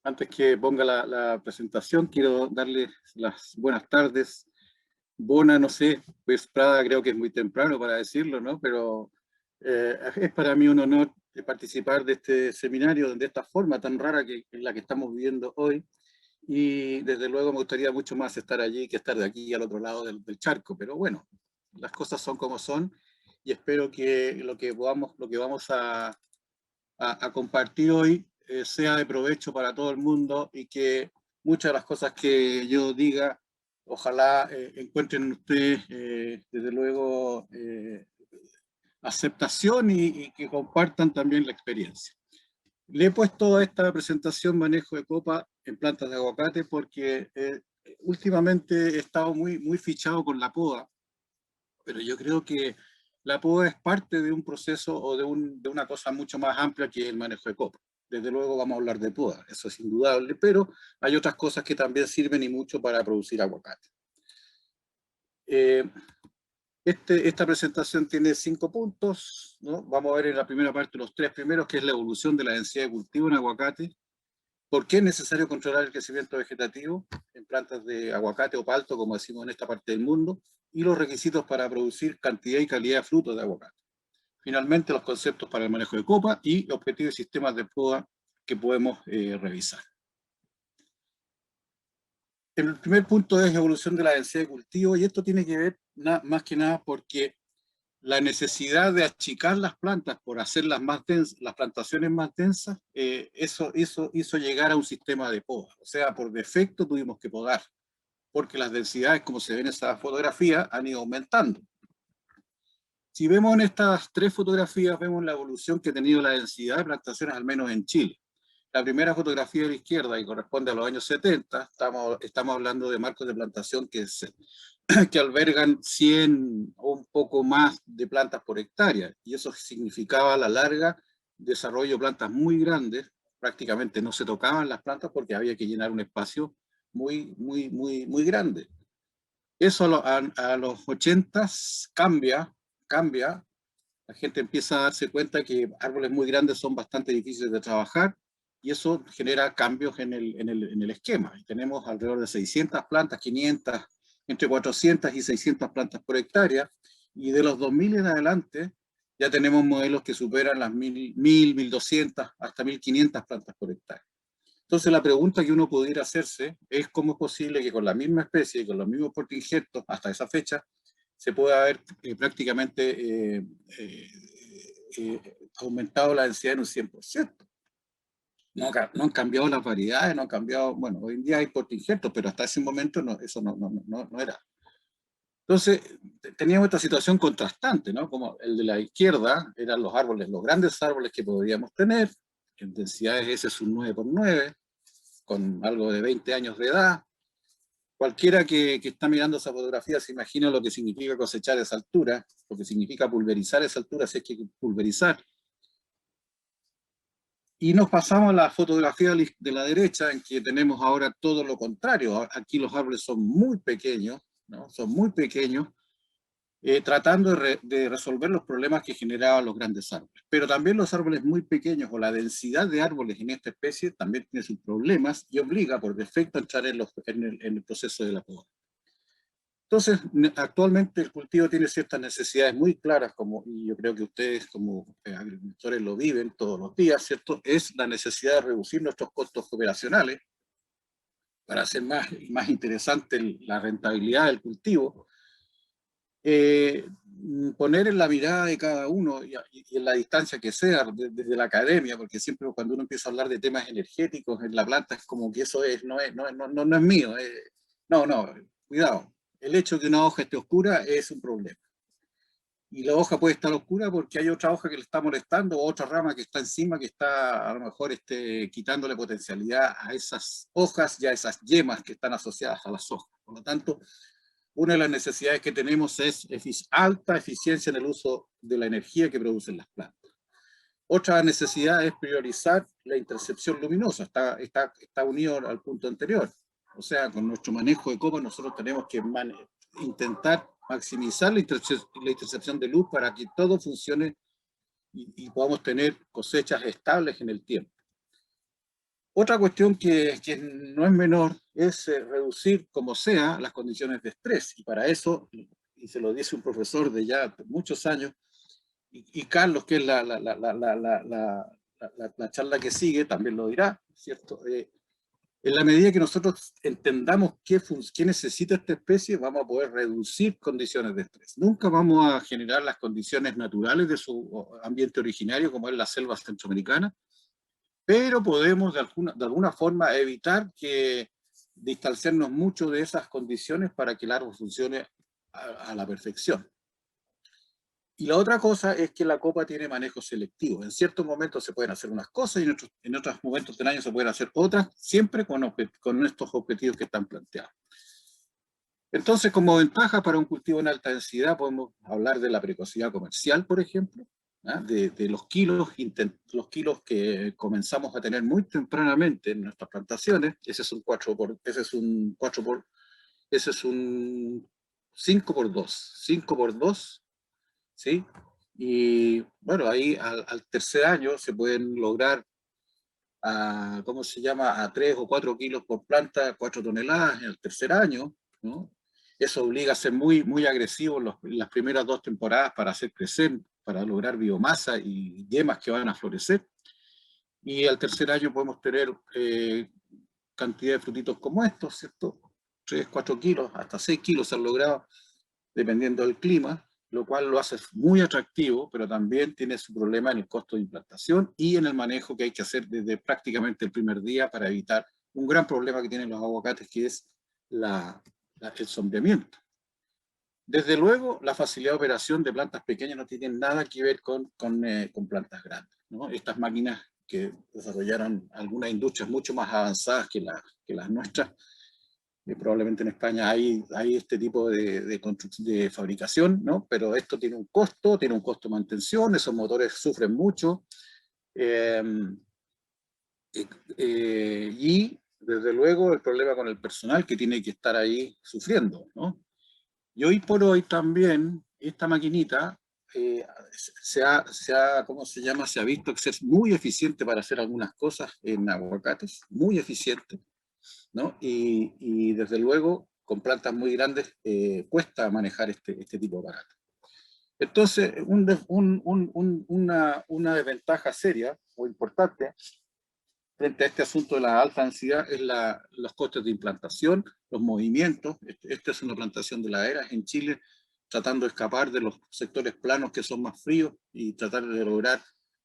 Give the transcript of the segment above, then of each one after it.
Antes que ponga la presentación, quiero darles las buenas tardes. Bona, no sé, pues Prada creo que es muy temprano para decirlo, ¿no? Pero es para mí un honor participar de este seminario de esta forma tan rara que en la que estamos viviendo hoy. Y desde luego me gustaría mucho más estar allí que estar de aquí al otro lado del charco. Pero bueno, las cosas son como son y espero que lo que vamos a compartir hoy sea de provecho para todo el mundo y que muchas de las cosas que yo diga, ojalá encuentren ustedes, desde luego, aceptación y que compartan también la experiencia. Le he puesto a esta presentación manejo de copa en plantas de aguacate porque últimamente he estado muy fichado con la poda, pero yo creo que la poda es parte de un proceso o de una cosa mucho más amplia que el manejo de copa. Desde luego vamos a hablar de poda, eso es indudable, pero hay otras cosas que también sirven y mucho para producir aguacate. Esta presentación tiene 5 puntos, ¿no? Vamos a ver en la primera parte los 3 primeros, que es la evolución de la densidad de cultivo en aguacate, por qué es necesario controlar el crecimiento vegetativo en plantas de aguacate o palto, como decimos en esta parte del mundo, y los requisitos para producir cantidad y calidad de frutos de aguacate. Finalmente, los conceptos para el manejo de copa y objetivos y sistemas de poda que podemos revisar. El primer punto es evolución de la densidad de cultivo, y esto tiene que ver más que nada porque la necesidad de achicar las plantas por hacerlas más densas, las plantaciones más densas, eso hizo llegar a un sistema de poda. O sea, por defecto tuvimos que podar, porque las densidades, como se ve en esa fotografía, han ido aumentando. Si vemos en estas 3 fotografías, vemos la evolución que ha tenido la densidad de plantaciones, al menos en Chile. La primera fotografía de la izquierda, que corresponde a los años 70, estamos hablando de marcos de plantación que albergan 100 o un poco más de plantas por hectárea, y eso significaba a la larga desarrollo de plantas muy grandes. Prácticamente no se tocaban las plantas porque había que llenar un espacio muy grande. Eso a los 80 cambia, la gente empieza a darse cuenta que árboles muy grandes son bastante difíciles de trabajar, y eso genera cambios en el esquema. Y tenemos alrededor de 600 plantas, 500, entre 400 y 600 plantas por hectárea, y de los 2000 en adelante ya tenemos modelos que superan las 1000, 1200, hasta 1500 plantas por hectárea. Entonces la pregunta que uno pudiera hacerse es cómo es posible que con la misma especie y con los mismos portainjertos hasta esa fecha se puede haber prácticamente aumentado la densidad en un 100%. No han cambiado las variedades, no han cambiado, bueno, hoy en día hay portainjertos, pero hasta ese momento eso no era. Entonces, teníamos esta situación contrastante, ¿no? Como el de la izquierda eran los árboles, los grandes árboles que podríamos tener, en densidades ese es un 9x9, con algo de 20 años de edad. Cualquiera que está mirando esa fotografía se imagina lo que significa cosechar a esa altura, lo que significa pulverizar a esa altura, si es que pulverizar. Y nos pasamos a la fotografía de la derecha, en que tenemos ahora todo lo contrario. Aquí los árboles son muy pequeños, ¿no? Son muy pequeños, tratando de resolver los problemas que generaban los grandes árboles. Pero también los árboles muy pequeños, o la densidad de árboles en esta especie, también tiene sus problemas y obliga por defecto a entrar en el proceso de la poda. Entonces, actualmente el cultivo tiene ciertas necesidades muy claras, y yo creo que ustedes como agricultores lo viven todos los días, ¿cierto? Es la necesidad de reducir nuestros costos operacionales para hacer más interesante la rentabilidad del cultivo. Poner en la mirada de cada uno y en la distancia que sea, desde la academia, porque siempre cuando uno empieza a hablar de temas energéticos en la planta es como que eso no es mío. No, cuidado. El hecho de que una hoja esté oscura es un problema. Y la hoja puede estar oscura porque hay otra hoja que le está molestando, o otra rama que está encima que está a lo mejor quitándole potencialidad a esas hojas y a esas yemas que están asociadas a las hojas. Por lo tanto, una de las necesidades que tenemos es alta eficiencia en el uso de la energía que producen las plantas. Otra necesidad es priorizar la intercepción luminosa, está unido al punto anterior. O sea, con nuestro manejo de copa nosotros tenemos que intentar maximizar la intercepción de luz para que todo funcione y podamos tener cosechas estables en el tiempo. Otra cuestión que no es menor es reducir como sea las condiciones de estrés, y para eso, y se lo dice un profesor de ya muchos años, y Carlos, que es la charla que sigue, también lo dirá, ¿cierto? En la medida que nosotros entendamos qué necesita esta especie, vamos a poder reducir condiciones de estrés. Nunca vamos a generar las condiciones naturales de su ambiente originario, como es la selva centroamericana, pero podemos de alguna forma evitar distanciarnos mucho de esas condiciones para que el árbol funcione a la perfección. Y la otra cosa es que la copa tiene manejo selectivo. En ciertos momentos se pueden hacer unas cosas y en otros momentos del año se pueden hacer otras, siempre con estos objetivos que están planteados. Entonces, como ventaja para un cultivo en alta densidad, podemos hablar de la precocidad comercial, por ejemplo, ¿ah? De los kilos que comenzamos a tener muy tempranamente en nuestras plantaciones. Ese es un 5 por 2, ¿sí? Y bueno, ahí al tercer año se pueden lograr ¿cómo se llama? A 3 o 4 kilos por planta, 4 toneladas en el tercer año, ¿no? Eso obliga a ser muy, muy agresivo en las primeras 2 temporadas para hacer crecer, para lograr biomasa y yemas que van a florecer. Y al tercer año podemos tener cantidad de frutitos como estos, ¿cierto? 3, 4 kilos, hasta 6 kilos se han logrado, dependiendo del clima, lo cual lo hace muy atractivo, pero también tiene su problema en el costo de implantación y en el manejo que hay que hacer desde prácticamente el primer día para evitar un gran problema que tienen los aguacates, que es el sombreamiento. Desde luego, la facilidad de operación de plantas pequeñas no tiene nada que ver con plantas grandes, ¿no? Estas máquinas que desarrollaron algunas industrias mucho más avanzadas que las nuestras, probablemente en España hay este tipo de fabricación, ¿no? Pero esto tiene un costo de mantención, esos motores sufren mucho, y desde luego el problema con el personal que tiene que estar ahí sufriendo, ¿no? Y hoy por hoy también esta maquinita ¿cómo se llama? Se ha visto que es muy eficiente para hacer algunas cosas en aguacates, muy eficiente, ¿no? Y desde luego, con plantas muy grandes, cuesta manejar este tipo de aparatos. Entonces, una desventaja seria o importante frente a este asunto de la alta densidad es los costes de implantación, los movimientos. Esta es una plantación de laderas en Chile, tratando de escapar de los sectores planos que son más fríos y tratar de lograr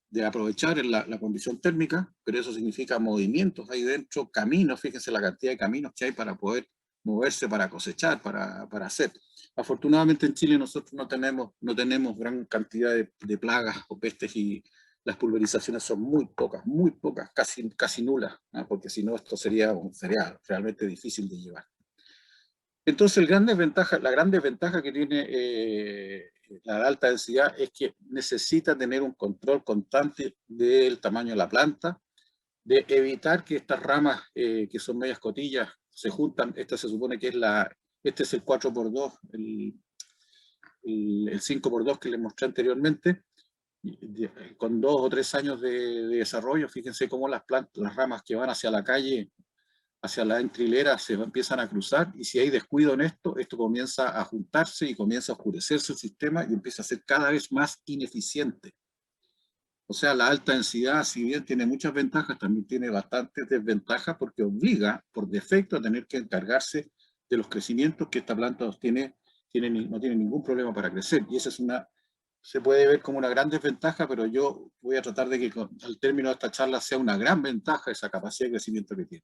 de aprovechar la condición térmica, pero eso significa movimientos ahí dentro, caminos, fíjense la cantidad de caminos que hay para poder moverse, para cosechar, para hacer. Afortunadamente en Chile nosotros no tenemos gran cantidad de plagas o pestes, y las pulverizaciones son muy pocas, casi nulas, ¿no? Porque si no esto sería un cereal realmente difícil de llevar. Entonces la gran desventaja que tiene la alta densidad es que necesita tener un control constante del tamaño de la planta, de evitar que estas ramas que son medias cotillas se juntan. Esta se supone que este es el 4x2, el 5x2 que les mostré anteriormente, con 2 o 3 años de desarrollo. Fíjense cómo las ramas que van hacia la calle, hacia la entrilera, se empiezan a cruzar, y si hay descuido en esto comienza a juntarse y comienza a oscurecerse el sistema y empieza a ser cada vez más ineficiente. O sea, la alta densidad, si bien tiene muchas ventajas, también tiene bastantes desventajas, porque obliga por defecto a tener que encargarse de los crecimientos que esta planta no tiene ningún problema para crecer. Y esa se puede ver como una gran desventaja, pero yo voy a tratar de que al término de esta charla sea una gran ventaja esa capacidad de crecimiento que tiene.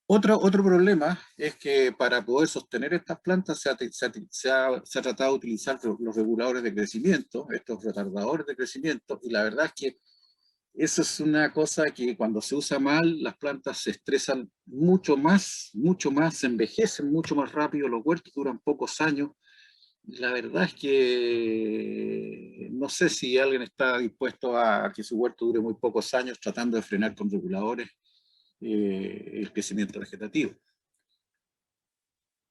Otro problema es que para poder sostener estas plantas se ha tratado de utilizar los reguladores de crecimiento, estos retardadores de crecimiento, y la verdad es que eso es una cosa que cuando se usa mal, las plantas se estresan mucho más, se envejecen mucho más rápido, los huertos duran pocos años. La verdad es que no sé si alguien está dispuesto a que su huerto dure muy pocos años tratando de frenar con reguladores. el crecimiento vegetativo.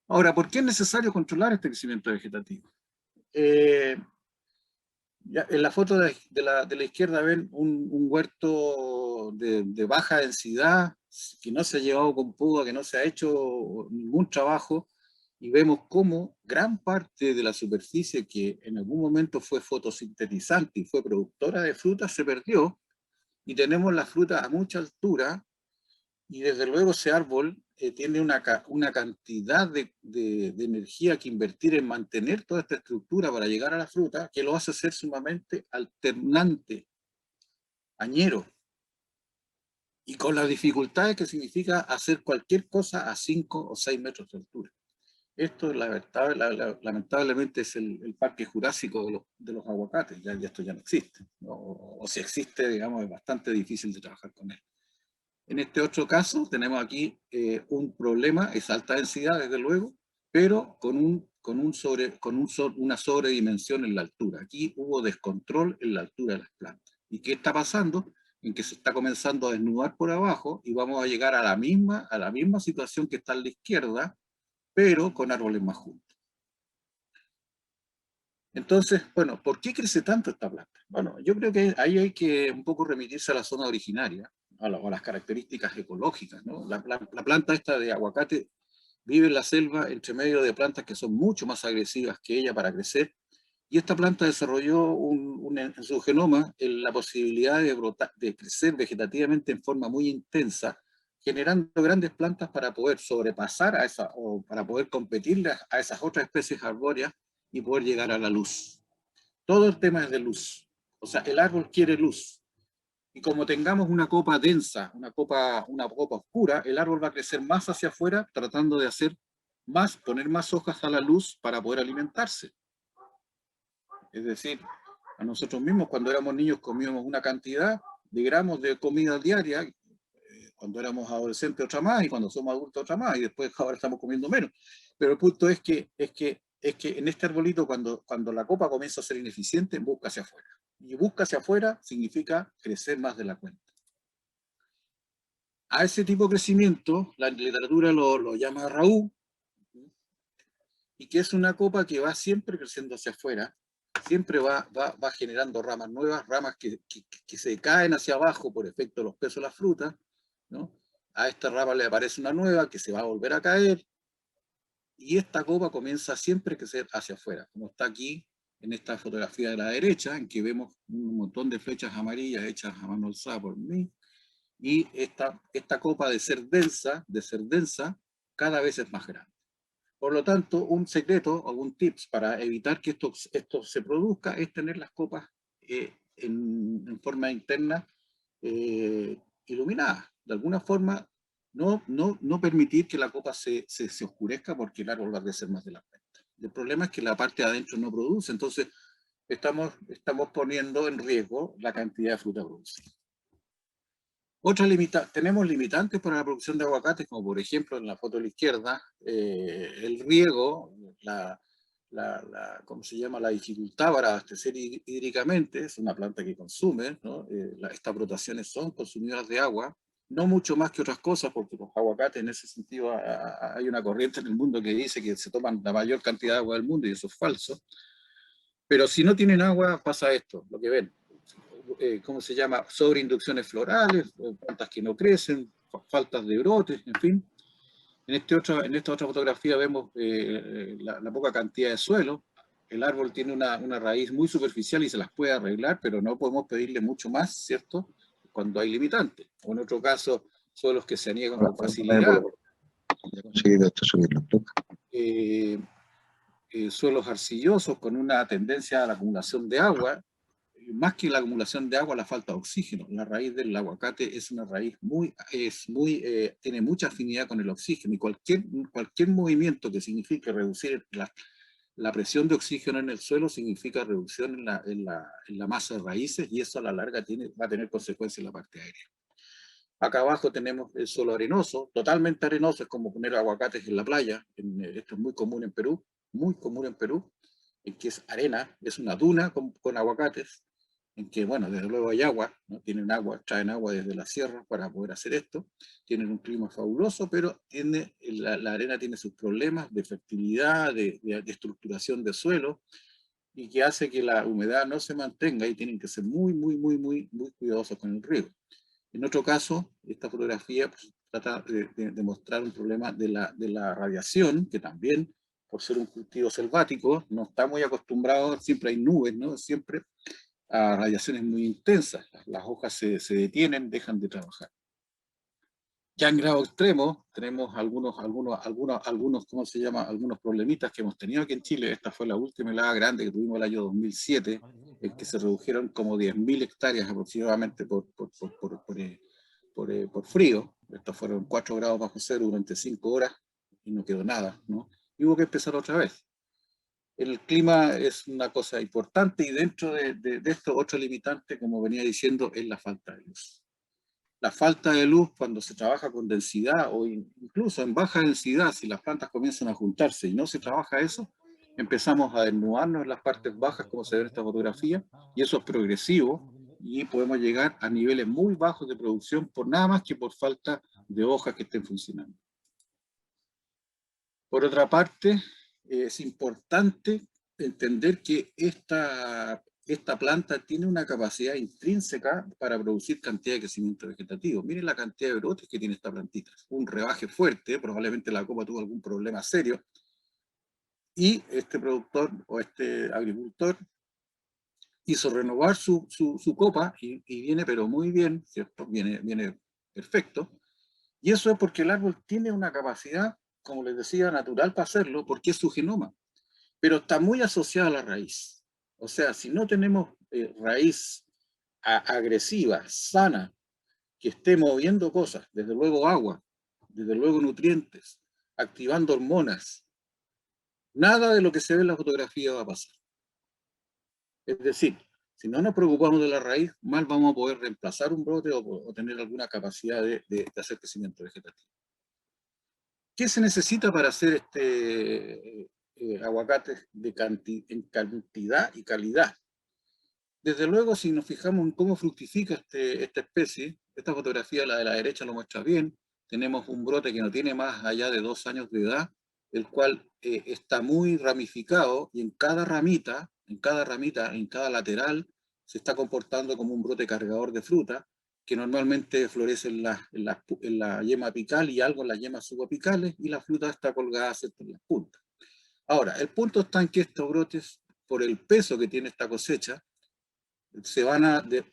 Ahora, ¿por qué es necesario controlar este crecimiento vegetativo? En la foto de la izquierda ven un huerto de baja densidad, que no se ha llevado con poda, que no se ha hecho ningún trabajo, y vemos cómo gran parte de la superficie que en algún momento fue fotosintetizante y fue productora de frutas se perdió, y tenemos la fruta a mucha altura, y desde luego ese árbol tiene una cantidad de energía que invertir en mantener toda esta estructura para llegar a la fruta, que lo hace ser sumamente alternante, añero, y con las dificultades que significa hacer cualquier cosa a 5 o 6 metros de altura. Esto lamentablemente es el parque jurásico de los aguacates, ya esto ya no existe, ¿no? O si existe, digamos, es bastante difícil de trabajar con él. En este otro caso tenemos aquí un problema, es alta densidad desde luego, pero una sobredimensión en la altura. Aquí hubo descontrol en la altura de las plantas. ¿Y qué está pasando? En que se está comenzando a desnudar por abajo y vamos a llegar a la misma situación que está a la izquierda, pero con árboles más juntos. Entonces, bueno, ¿por qué crece tanto esta planta? Bueno, yo creo que ahí hay que un poco remitirse a la zona originaria, a las características ecológicas, ¿no? La planta esta de aguacate vive en la selva entre medio de plantas que son mucho más agresivas que ella para crecer, y esta planta desarrolló en su genoma la posibilidad de crecer vegetativamente en forma muy intensa, generando grandes plantas para poder sobrepasar o para poder competir a esas otras especies arbóreas y poder llegar a la luz. Todo el tema es de luz. O sea, el árbol quiere luz. Y como tengamos una copa densa, una copa oscura, el árbol va a crecer más hacia afuera, tratando de poner más hojas a la luz para poder alimentarse. Es decir, a nosotros mismos cuando éramos niños comíamos una cantidad de gramos de comida diaria, cuando éramos adolescentes otra más, y cuando somos adultos otra más, y después ahora estamos comiendo menos. Pero el punto es que en este arbolito, cuando la copa comienza a ser ineficiente, busca hacia afuera. Y busca hacia afuera significa crecer más de la cuenta. A ese tipo de crecimiento, la literatura lo llama Raúl, y que es una copa que va siempre creciendo hacia afuera, siempre va generando ramas nuevas, ramas que se caen hacia abajo por efecto de los pesos de las frutas, ¿no? A esta rama le aparece una nueva que se va a volver a caer, y esta copa comienza siempre a crecer hacia afuera, como está aquí en esta fotografía de la derecha, en que vemos un montón de flechas amarillas hechas a mano alzada por mí, y esta copa de ser densa, cada vez es más grande. Por lo tanto, un secreto o un tips para evitar que esto se produzca es tener las copas en forma interna iluminadas. De alguna forma, no permitir que la copa se oscurezca, porque el árbol va a crecer más de la cuenta. El problema es que la parte de adentro no produce, entonces estamos poniendo en riesgo la cantidad de fruta producida. Tenemos limitantes para la producción de aguacates, como por ejemplo en la foto de la izquierda, el riego, ¿cómo se llama? La dificultad para abastecer hídricamente. Es una planta que consume, ¿no? Estas brotaciones son consumidoras de agua, no mucho más que otras cosas, porque los aguacates en ese sentido hay una corriente en el mundo que dice que se toman la mayor cantidad de agua del mundo, y eso es falso. Pero si no tienen agua, pasa esto, lo que ven. ¿Cómo se llama? Sobreinducciones florales, plantas que no crecen, faltas de brotes, en fin. En esta otra fotografía vemos la poca cantidad de suelo. El árbol tiene una raíz muy superficial y se las puede arreglar, pero no podemos pedirle mucho más, ¿cierto? Cuando hay limitantes. O en otro caso, suelos que se aniegan con facilidad. Suelos arcillosos con una tendencia a la acumulación de agua. Más que la acumulación de agua, la falta de oxígeno. La raíz del aguacate es una raíz tiene mucha afinidad con el oxígeno, y cualquier movimiento que signifique reducir la presión de oxígeno en el suelo significa reducción en la masa de raíces, y eso a la larga va a tener consecuencias en la parte aérea. Acá abajo tenemos el suelo arenoso, totalmente arenoso, es como poner aguacates en la playa. Esto es muy común en Perú, en que es arena, es una duna con aguacates, en que, bueno, desde luego hay agua, ¿no? Tienen agua, traen agua desde la sierra para poder hacer esto, tienen un clima fabuloso, pero la arena tiene sus problemas de fertilidad, de estructuración de suelo, y que hace que la humedad no se mantenga y tienen que ser muy cuidadosos con el riego. En otro caso, esta fotografía pues, trata de mostrar un problema de la radiación, que también, por ser un cultivo selvático, no está muy acostumbrado, siempre hay nubes, ¿no? Siempre a radiaciones muy intensas. Las hojas se detienen, dejan de trabajar. Ya en grado extremo tenemos algunos, ¿cómo se llama? Algunos problemitas que hemos tenido aquí en Chile. Esta fue la última helada grande que tuvimos el año 2007, en que se redujeron como 10.000 hectáreas aproximadamente por frío. Estos fueron 4 grados bajo cero durante 5 horas y no quedó nada, ¿no? Y hubo que empezar otra vez. El clima es una cosa importante y dentro de esto otro limitante, como venía diciendo, es la falta de luz. La falta de luz cuando se trabaja con densidad o incluso en baja densidad, si las plantas comienzan a juntarse y no se trabaja eso, empezamos a desnudarnos en las partes bajas, como se ve en esta fotografía, y eso es progresivo y podemos llegar a niveles muy bajos de producción por nada más que por falta de hojas que estén funcionando. Por otra parte, es importante entender que esta planta tiene una capacidad intrínseca para producir cantidad de crecimiento vegetativo. Miren la cantidad de brotes que tiene esta plantita. Un rebaje fuerte, probablemente la copa tuvo algún problema serio, y este productor o este agricultor hizo renovar su copa y viene pero muy bien, ¿cierto? Viene perfecto. Y eso es porque el árbol tiene una capacidad, como les decía, natural para hacerlo, porque es su genoma, pero está muy asociada a la raíz. O sea, si no tenemos raíz agresiva, sana, que esté moviendo cosas, desde luego agua, desde luego nutrientes, activando hormonas, nada de lo que se ve en la fotografía va a pasar. Es decir, si no nos preocupamos de la raíz, mal vamos a poder reemplazar un brote o tener alguna capacidad de hacer crecimiento vegetativo. ¿Qué se necesita para hacer aguacates en cantidad y calidad? Desde luego, si nos fijamos en cómo fructifica esta especie, esta fotografía, la de la derecha, lo muestra bien. Tenemos un brote que no tiene más allá de 2 años de edad, el cual está muy ramificado y en cada ramita, en cada lateral, se está comportando como un brote cargador de fruta, que normalmente florece en la yema apical y algo en las yemas subapicales, y la fruta está colgada en las puntas. Ahora, el punto está en que estos brotes, por el peso que tiene esta cosecha,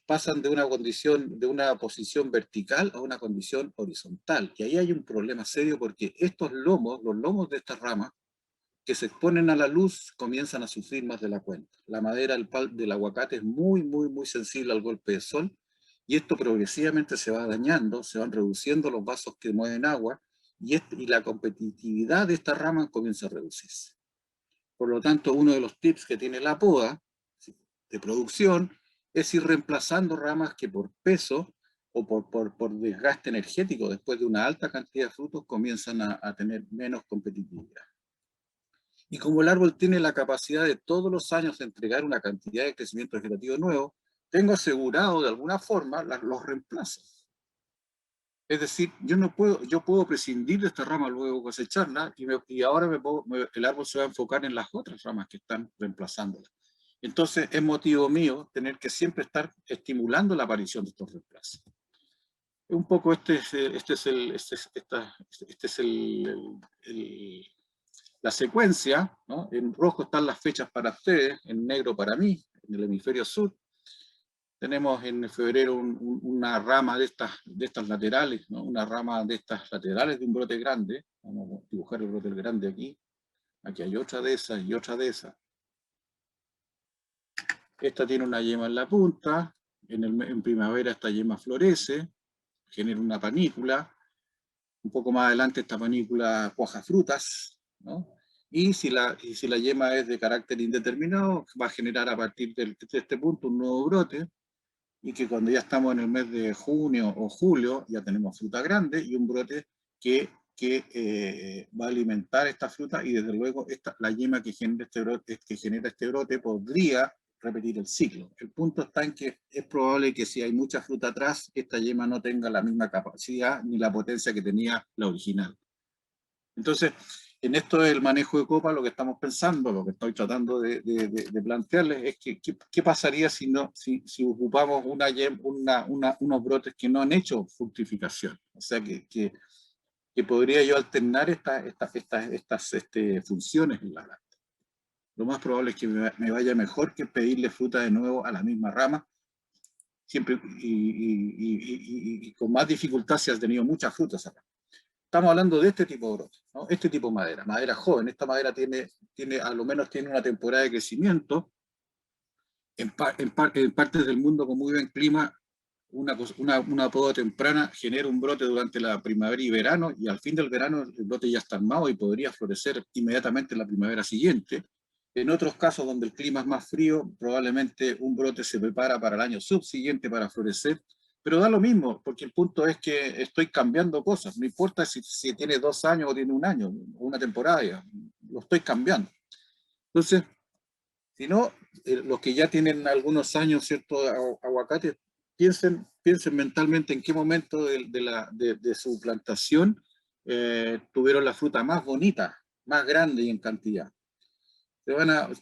pasan de una posición vertical a una condición horizontal. Y ahí hay un problema serio porque estos lomos, los lomos de estas ramas, que se exponen a la luz, comienzan a sufrir más de la cuenta. La madera del aguacate es muy sensible al golpe del sol, y esto progresivamente se va dañando, se van reduciendo los vasos que mueven agua, y la competitividad de estas ramas comienza a reducirse. Por lo tanto, uno de los tips que tiene la poda de producción es ir reemplazando ramas que por peso o por desgaste energético después de una alta cantidad de frutos comienzan a tener menos competitividad. Y como el árbol tiene la capacidad de todos los años de entregar una cantidad de crecimiento vegetativo nuevo, tengo asegurado de alguna forma los reemplazos. Es decir, yo puedo prescindir de esta rama luego cosecharla y ahora el árbol se va a enfocar en las otras ramas que están reemplazándola. Entonces es motivo mío tener que siempre estar estimulando la aparición de estos reemplazos. Un poco la secuencia, ¿no? En rojo están las fechas para ustedes, en negro para mí, en el hemisferio sur. Tenemos en febrero una rama de estas laterales, ¿no? Una rama de estas laterales de un brote grande. Vamos a dibujar el brote grande aquí. Aquí hay otra de esas y otra de esas. Esta tiene una yema en la punta. En primavera esta yema florece, genera una panícula. Un poco más adelante esta panícula cuaja frutas, ¿no? Y si la yema es de carácter indeterminado, va a generar a partir de este punto un nuevo brote, y que cuando ya estamos en el mes de junio o julio, ya tenemos fruta grande y un brote que va a alimentar esta fruta, y desde luego la yema que genera este brote podría repetir el ciclo. El punto está en que es probable que si hay mucha fruta atrás, esta yema no tenga la misma capacidad ni la potencia que tenía la original. Entonces, en esto del manejo de copa, lo que estamos pensando, lo que estoy tratando de plantearles es que qué pasaría si ocupamos unos brotes que no han hecho fructificación. O sea, que podría yo alternar estas funciones en la planta. Lo más probable es que me vaya mejor que pedirle fruta de nuevo a la misma rama, siempre y con más dificultad si has tenido muchas frutas acá. Estamos hablando de este tipo de brotes, ¿no? Este tipo de madera joven. Esta madera a lo menos tiene una temporada de crecimiento. En partes del mundo con muy buen clima, una poda temprana genera un brote durante la primavera y verano, y al fin del verano el brote ya está armado y podría florecer inmediatamente en la primavera siguiente. En otros casos donde el clima es más frío, probablemente un brote se prepara para el año subsiguiente para florecer, pero da lo mismo, porque el punto es que estoy cambiando cosas, no importa si tiene 2 años o tiene 1 año, o una temporada, ya, lo estoy cambiando. Entonces, si no, los que ya tienen algunos años, ¿cierto?, aguacates, piensen mentalmente en qué momento de su plantación tuvieron la fruta más bonita, más grande y en cantidad.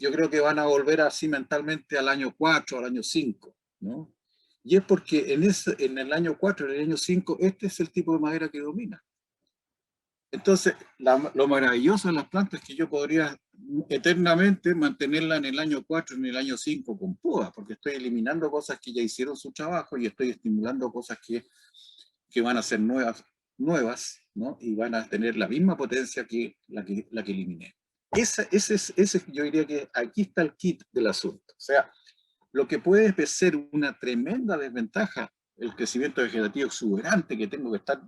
Yo creo que van a volver así mentalmente al año 4, al año 5, ¿no? Y es porque en el año 4, en el año 5, este es el tipo de madera que domina. Entonces, lo maravilloso de las plantas es que yo podría eternamente mantenerla en el año 4, en el año 5 con poda, porque estoy eliminando cosas que ya hicieron su trabajo y estoy estimulando cosas que van a ser nuevas, ¿no? Y van a tener la misma potencia que la que eliminé. Yo diría que aquí está el kit del asunto. O sea, lo que puede ser una tremenda desventaja, el crecimiento vegetativo exuberante que tengo que estar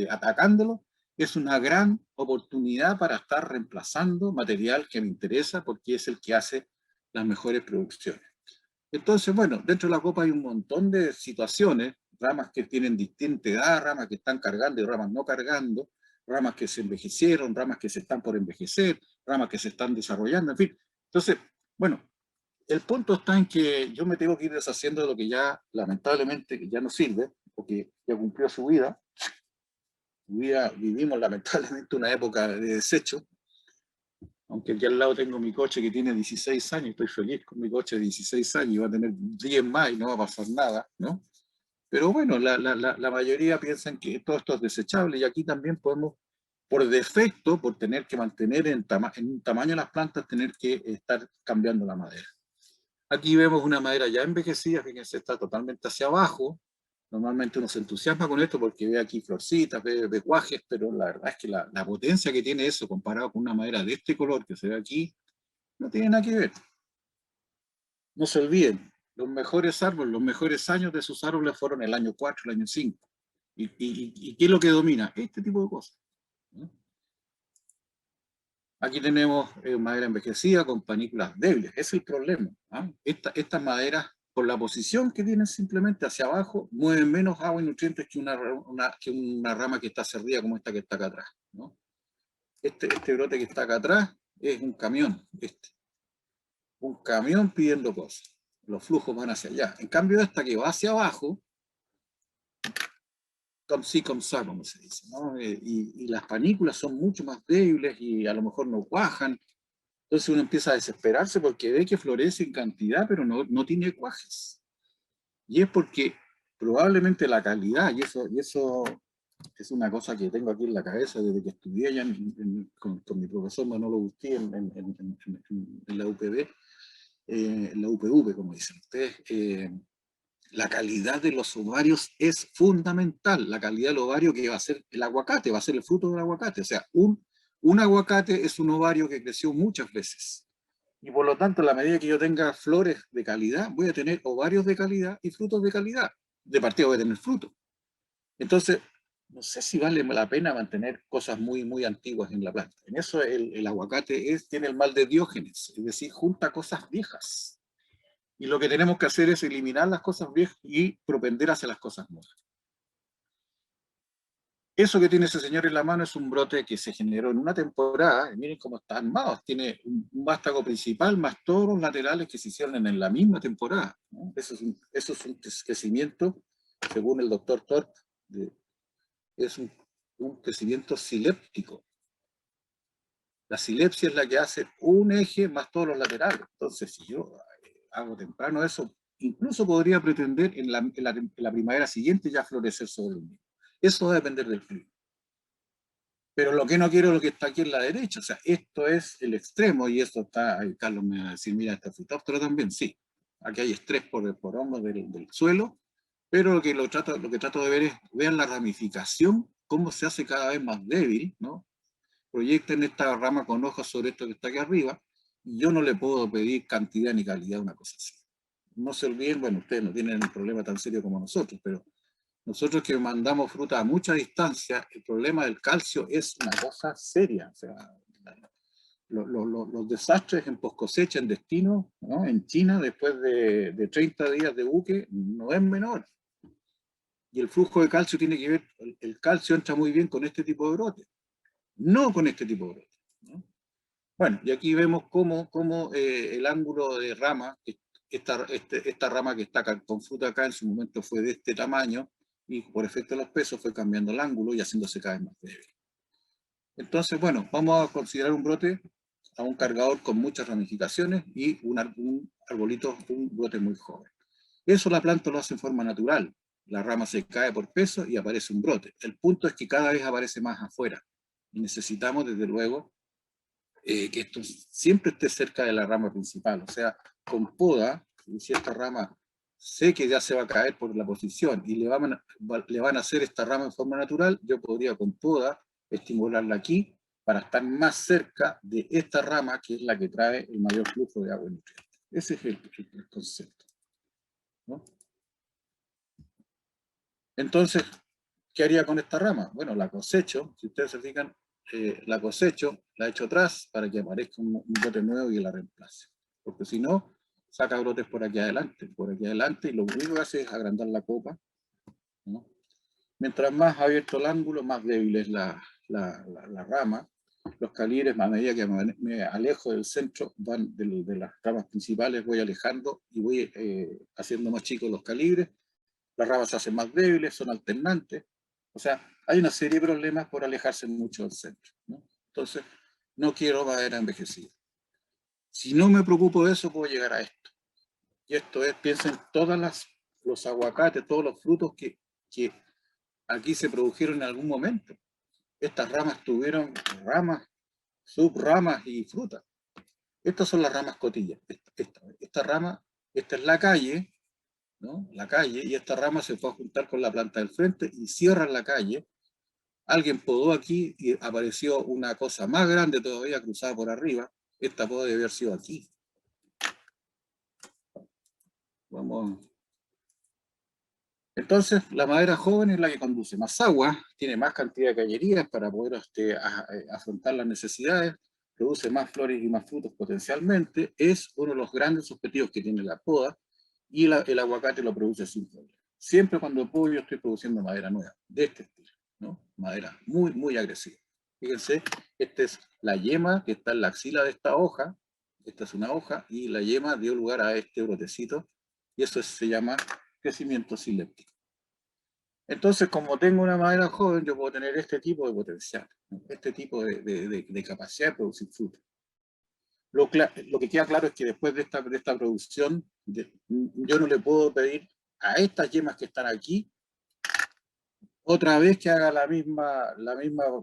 atacándolo, es una gran oportunidad para estar reemplazando material que me interesa porque es el que hace las mejores producciones. Entonces, bueno, dentro de la copa hay un montón de situaciones, ramas que tienen distinta edad, ramas que están cargando y ramas no cargando, ramas que se envejecieron, ramas que se están por envejecer, ramas que se están desarrollando, en fin. Entonces, bueno, el punto está en que yo me tengo que ir deshaciendo de lo que ya, lamentablemente, ya no sirve, porque ya cumplió su vida. Vivimos lamentablemente una época de desecho, aunque aquí al lado tengo mi coche que tiene 16 años, estoy feliz con mi coche de 16 años, y va a tener 10 más y no va a pasar nada, ¿no? Pero bueno, la mayoría piensan que todo esto es desechable, y aquí también podemos, por defecto, por tener que mantener en un tamaño las plantas, tener que estar cambiando la madera. Aquí vemos una madera ya envejecida, fíjense, está totalmente hacia abajo. Normalmente uno se entusiasma con esto porque ve aquí florcitas, ve cuajes, pero la verdad es que la potencia que tiene eso comparado con una madera de este color que se ve aquí, no tiene nada que ver. No se olviden, los mejores árboles, los mejores años de sus árboles fueron el año 4, el año 5. ¿Y qué es lo que domina? Este tipo de cosas, ¿no? Aquí tenemos madera envejecida con panículas débiles. Ese es el problema, ¿no? Estas maderas, por la posición que tienen simplemente hacia abajo, mueven menos agua y nutrientes que una rama que está servida como esta que está acá atrás, ¿no? Este brote que está acá atrás es un camión. Un camión pidiendo cosas. Los flujos van hacia allá. En cambio, esta que va hacia abajo, comme si, comme ça, como se dice, ¿no? Y las panículas son mucho más débiles y a lo mejor no cuajan. Entonces uno empieza a desesperarse porque ve que florece en cantidad, pero no tiene cuajes. Y es porque probablemente la calidad, y eso es una cosa que tengo aquí en la cabeza desde que estudié allá con mi profesor Manolo Agustí en la UPB, en la UPV, como dicen ustedes. La calidad de los ovarios es fundamental. La calidad del ovario que va a ser el aguacate, va a ser el fruto del aguacate. O sea, un aguacate es un ovario que creció muchas veces. Y por lo tanto, a la medida que yo tenga flores de calidad, voy a tener ovarios de calidad y frutos de calidad. De partida voy a tener fruto. Entonces, no sé si vale la pena mantener cosas muy, muy antiguas en la planta. En eso el aguacate tiene el mal de Diógenes, es decir, junta cosas viejas. Y lo que tenemos que hacer es eliminar las cosas viejas y propender hacia las cosas nuevas. Eso que tiene ese señor en la mano es un brote que se generó en una temporada, y miren cómo está armado, tiene un vástago principal más todos los laterales que se hicieron en la misma temporada, ¿no? Eso es un crecimiento, según el doctor Thorpe, es un crecimiento siléptico. La silepsia es la que hace un eje más todos los laterales. Entonces, si yo hago temprano eso, incluso podría pretender en la primavera siguiente ya florecer sobre el mismo. Eso va a depender del clima. Pero lo que no quiero es lo que está aquí en la derecha. O sea, esto es el extremo y esto está, Carlos me va a decir, mira, está fitóptero también, sí. Aquí hay estrés por hongos del suelo, pero lo que trato de ver es, vean la ramificación, cómo se hace cada vez más débil, ¿no? Proyecten esta rama con hojas sobre esto que está aquí arriba, y yo no le puedo pedir cantidad ni calidad a una cosa así. No se olviden, bueno, ustedes no tienen un problema tan serio como nosotros, pero nosotros que mandamos fruta a mucha distancia, el problema del calcio es una cosa seria. O sea, los desastres en poscosecha, en destino, ¿no? En China, después de 30 días de buque, no es menor. Y el flujo de calcio tiene que ver, el calcio entra muy bien con este tipo de brotes, no con este tipo de brotes, ¿no? Bueno, y aquí vemos cómo el ángulo de rama, esta rama que está acá, con fruta acá, en su momento fue de este tamaño, y por efecto de los pesos fue cambiando el ángulo y haciéndose cada vez más débil. Entonces, bueno, vamos a considerar un brote a un cargador con muchas ramificaciones y un arbolito, un brote muy joven. Eso la planta lo hace en forma natural. La rama se cae por peso y aparece un brote. El punto es que cada vez aparece más afuera. Y necesitamos, desde luego, que esto siempre esté cerca de la rama principal. O sea, con poda, si esta rama sé que ya se va a caer por la posición y le van a hacer esta rama en forma natural, yo podría con poda estimularla aquí para estar más cerca de esta rama que es la que trae el mayor flujo de agua y nutrientes. Ese es el concepto, ¿no? Entonces, ¿qué haría con esta rama? Bueno, la cosecho, si ustedes se fijan, la cosecho, la echo atrás para que aparezca un brote nuevo y la reemplace. Porque si no, saca brotes por aquí adelante, y lo único que hace es agrandar la copa, ¿no? Mientras más abierto el ángulo, más débil es la rama. Los calibres, a medida que me alejo del centro, van de las ramas principales, voy alejando y voy haciendo más chicos los calibres. Las ramas se hacen más débiles, son alternantes. O sea, hay una serie de problemas por alejarse mucho del centro, ¿no? Entonces, no quiero madera envejecida. Si no me preocupo de eso, puedo llegar a esto. Y esto es, piensen, los aguacates, todos los frutos que aquí se produjeron en algún momento. Estas ramas tuvieron ramas, subramas y frutas. Estas son las ramas cotillas. Esta rama, esta es la calle, ¿no? La calle, y esta rama se fue a juntar con la planta del frente y cierran la calle. Alguien podó aquí y apareció una cosa más grande todavía cruzada por arriba. Esta puede haber sido aquí. Vamos. Entonces, la madera joven es la que conduce más agua, tiene más cantidad de cañerías para poder afrontar las necesidades, produce más flores y más frutos potencialmente, es uno de los grandes objetivos que tiene la poda, y el aguacate lo produce sin problema. Siempre cuando puedo yo estoy produciendo madera nueva, de este estilo, ¿no? Madera muy, muy agresiva. Fíjense, esta es la yema que está en la axila de esta hoja, esta es una hoja, y la yema dio lugar a este brotecito, y eso se llama crecimiento siléptico. Entonces, como tengo una madera joven, yo puedo tener este tipo de potencial, ¿no? Este tipo de capacidad de producir fruta. Lo que queda claro es que después de esta producción, yo no le puedo pedir a estas yemas que están aquí otra vez que haga la misma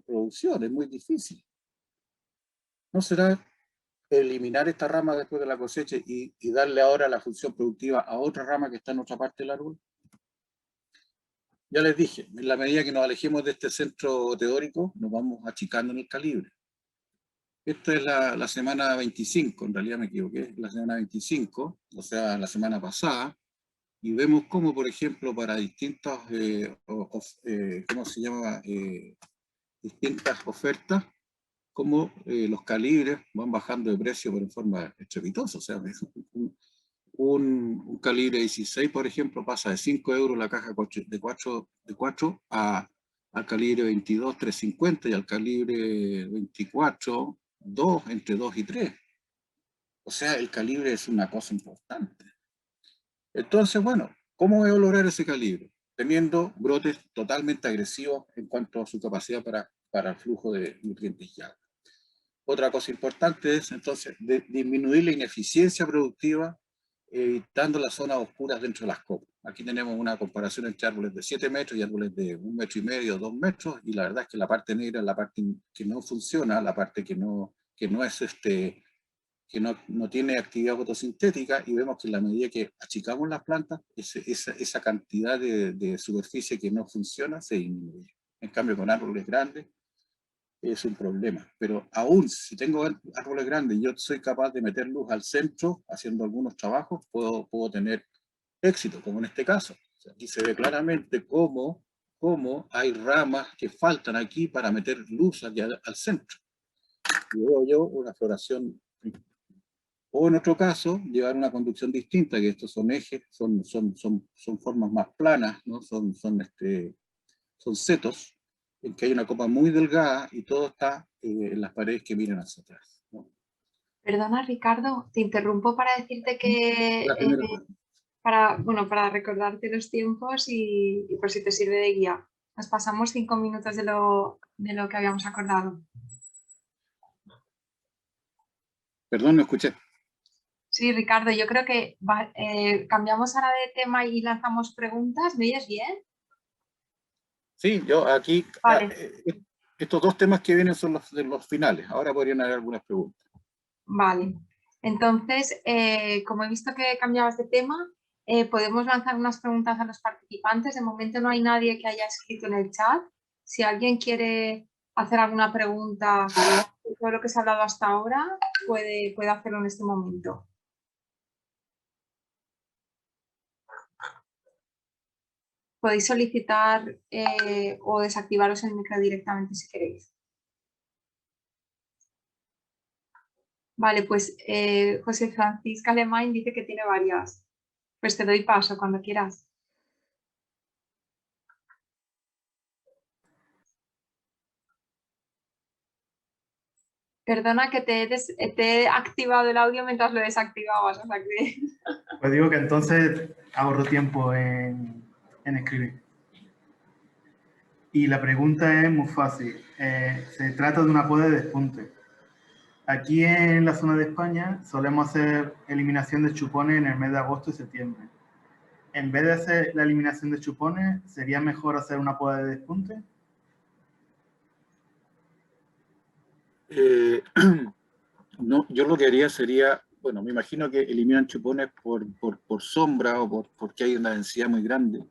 producción, es muy difícil. ¿No será eliminar esta rama después de la cosecha y darle ahora la función productiva a otra rama que está en otra parte del árbol? Ya les dije, en la medida que nos alejemos de este centro teórico, nos vamos achicando en el calibre. Esta es la semana 25, en realidad me equivoqué, la semana 25, o sea, la semana pasada, y vemos cómo, por ejemplo, para distintas, ¿cómo se llama? Distintas ofertas, cómo los calibres van bajando de precio pero en forma estrepitosa. O sea, un calibre 16, por ejemplo, pasa de 5 euros la caja de 4 a al calibre 22, 350 y al calibre 24, 2, entre 2 y 3. O sea, el calibre es una cosa importante. Entonces, bueno, ¿cómo voy a lograr ese calibre? Teniendo brotes totalmente agresivos en cuanto a su capacidad para el flujo de nutrientes y agua. Otra cosa importante es, entonces, disminuir la ineficiencia productiva, evitando las zonas oscuras dentro de las copas. Aquí tenemos una comparación entre árboles de 7 metros y árboles de 1,5 metros, 2 metros, y la verdad es que la parte negra es la parte que no funciona, la parte que no es que no tiene actividad fotosintética, y vemos que en la medida que achicamos las plantas, esa cantidad de superficie que no funciona se disminuye. En cambio, con árboles grandes es un problema. Pero aún si tengo árboles grandes y yo soy capaz de meter luz al centro haciendo algunos trabajos, puedo tener éxito, como en este caso. O sea, aquí se ve claramente cómo hay ramas que faltan aquí para meter luz allá al centro. Y veo yo una floración. O en otro caso, llevar una conducción distinta, que estos son ejes, son formas más planas, ¿no? Son setos, en que hay una copa muy delgada y todo está en las paredes que miran hacia atrás, ¿no? Perdona, Ricardo, te interrumpo para decirte que, La primera planta. bueno, para recordarte los tiempos y por si te sirve de guía. Nos pasamos 5 minutos de lo que habíamos acordado. Perdón, no escuché. Sí, Ricardo, yo creo que cambiamos ahora de tema y lanzamos preguntas. ¿Me oyes bien? Sí, yo aquí, Vale, estos dos temas que vienen son los de los finales. Ahora podrían haber algunas preguntas. vale. Entonces, como he visto que cambiabas de tema, podemos lanzar unas preguntas a los participantes. De momento no hay nadie que haya escrito en el chat. Si alguien quiere hacer alguna pregunta de todo lo que se ha hablado hasta ahora, puede hacerlo en este momento. Podéis solicitar o desactivaros el micro directamente si queréis. Vale, pues José Francisca Alemán dice que tiene varias. Pues te doy paso cuando quieras. Perdona que te he activado el audio mientras lo desactivabas. O sea que... Pues digo que entonces ahorro tiempo en escribir. Y la pregunta es muy fácil. Se trata de una poda de despunte. Aquí en la zona de España solemos hacer eliminación de chupones en el mes de agosto y septiembre. En vez de hacer la eliminación de chupones, ¿sería mejor hacer una poda de despunte? No, yo lo que haría sería, bueno, me imagino que eliminan chupones por sombra o porque hay una densidad muy grande.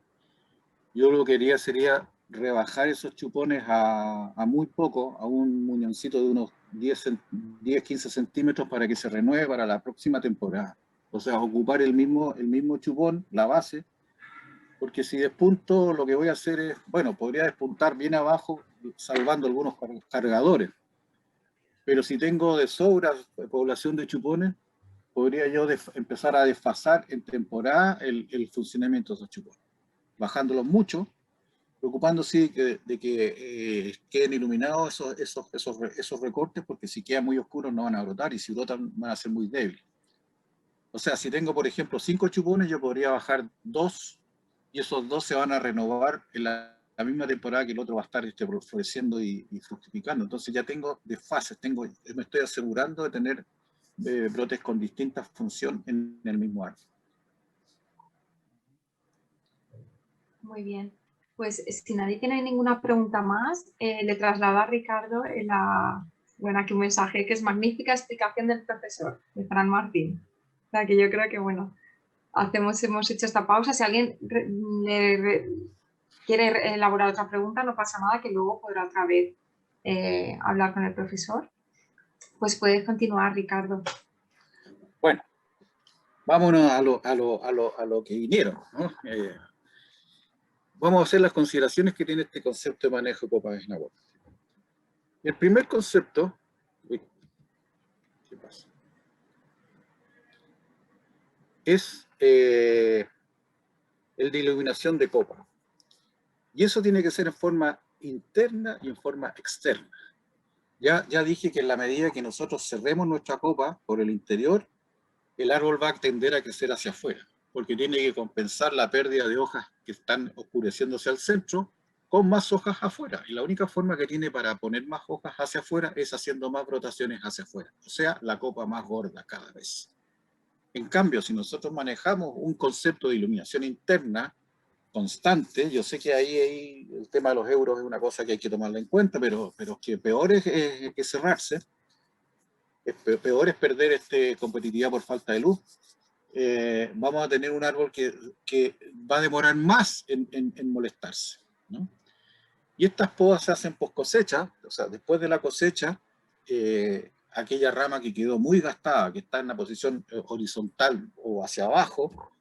Yo lo que haría sería rebajar esos chupones a muy poco, a un muñoncito de unos 10-15 centímetros para que se renueve para la próxima temporada. O sea, ocupar el mismo chupón, la base, porque si despunto, lo que voy a hacer es, bueno, podría despuntar bien abajo, salvando algunos cargadores, pero si tengo de sobra población de chupones, podría yo empezar a desfasar en temporada el funcionamiento de esos chupones, bajándolos mucho, preocupándose de que queden iluminados esos recortes, porque si quedan muy oscuros no van a brotar, y si brotan van a ser muy débiles. O sea, si tengo, por ejemplo, 5 chupones, yo podría bajar 2, y esos 2 se van a renovar en la misma temporada que el otro va a estar floreciendo y fructificando. Entonces ya tengo desfases, me estoy asegurando de tener brotes con distinta función en el mismo árbol. Muy bien. Pues si nadie tiene ninguna pregunta más, le traslado a Ricardo bueno, aquí un mensaje que es magnífica explicación del profesor, de Fran Martín. O sea que yo creo que, bueno, hemos hecho esta pausa. Si alguien quiere elaborar otra pregunta, no pasa nada, que luego podrá otra vez hablar con el profesor. Pues puedes continuar, Ricardo. Bueno, vámonos a lo que vinieron, ¿no? Vamos a hacer las consideraciones que tiene este concepto de manejo de copas en agua. El primer concepto, ¿qué pasa? Es el de iluminación de copa. Y eso tiene que ser en forma interna y en forma externa. Ya dije que en la medida que nosotros cerremos nuestra copa por el interior, el árbol va a tender a crecer hacia afuera, porque tiene que compensar la pérdida de hojas que están oscureciéndose al centro con más hojas afuera. Y la única forma que tiene para poner más hojas hacia afuera es haciendo más brotaciones hacia afuera. O sea, la copa más gorda cada vez. En cambio, si nosotros manejamos un concepto de iluminación interna constante, yo sé que ahí el tema de los euros es una cosa que hay que tomarla en cuenta, pero que peor es que cerrarse, peor es perder competitividad por falta de luz. Vamos a tener un árbol que va a demorar más en molestarse, ¿no? Y estas podas se hacen post cosecha, o sea, después de la cosecha, aquella rama que quedó muy gastada, que está en la posición horizontal o hacia abajo,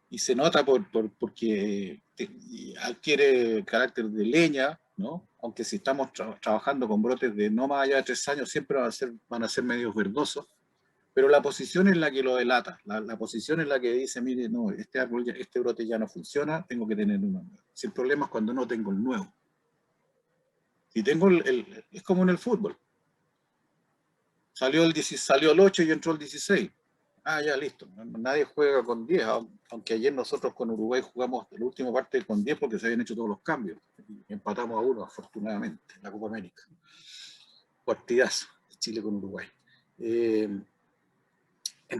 y se nota porque adquiere carácter de leña, ¿no? Aunque si estamos trabajando con brotes de no más allá de 3 años, siempre van a ser medios verdosos, pero la posición es la que lo delata, la posición es la que dice, mire, no, este árbol, este brote ya no funciona, tengo que tener uno nuevo. Si el problema es cuando no tengo el nuevo. Si tengo es como en el fútbol. Salió el 8 y entró el 16. Ah, ya, listo. Nadie juega con 10, aunque ayer nosotros con Uruguay jugamos la última parte con 10 porque se habían hecho todos los cambios. Y empatamos a 1, afortunadamente, en la Copa América. Partidazo de Chile con Uruguay. En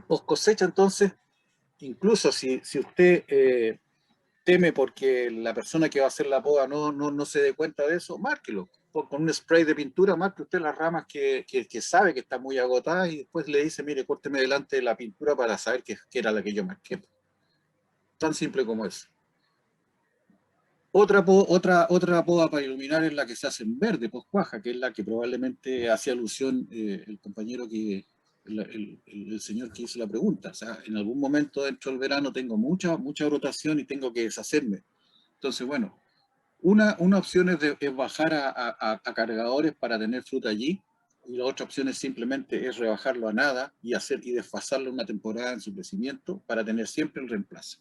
post cosecha, entonces, incluso si usted teme porque la persona que va a hacer la poda no se dé cuenta de eso, márquelo. Con un spray de pintura, marque usted las ramas que sabe que están muy agotadas y después le dice, mire, córteme delante de la pintura para saber que era la que yo marqué. Tan simple como eso. Otra poda para iluminar es la que se hace en verde, post-cuaja, que es la que probablemente hace alusión el compañero el señor que hizo la pregunta. O sea, en algún momento dentro del verano tengo mucha rotación y tengo que deshacerme. Entonces, bueno, una opción es bajar a cargadores para tener fruta allí, y la otra opción es simplemente rebajarlo a nada y desfasarlo una temporada en su crecimiento para tener siempre el reemplazo.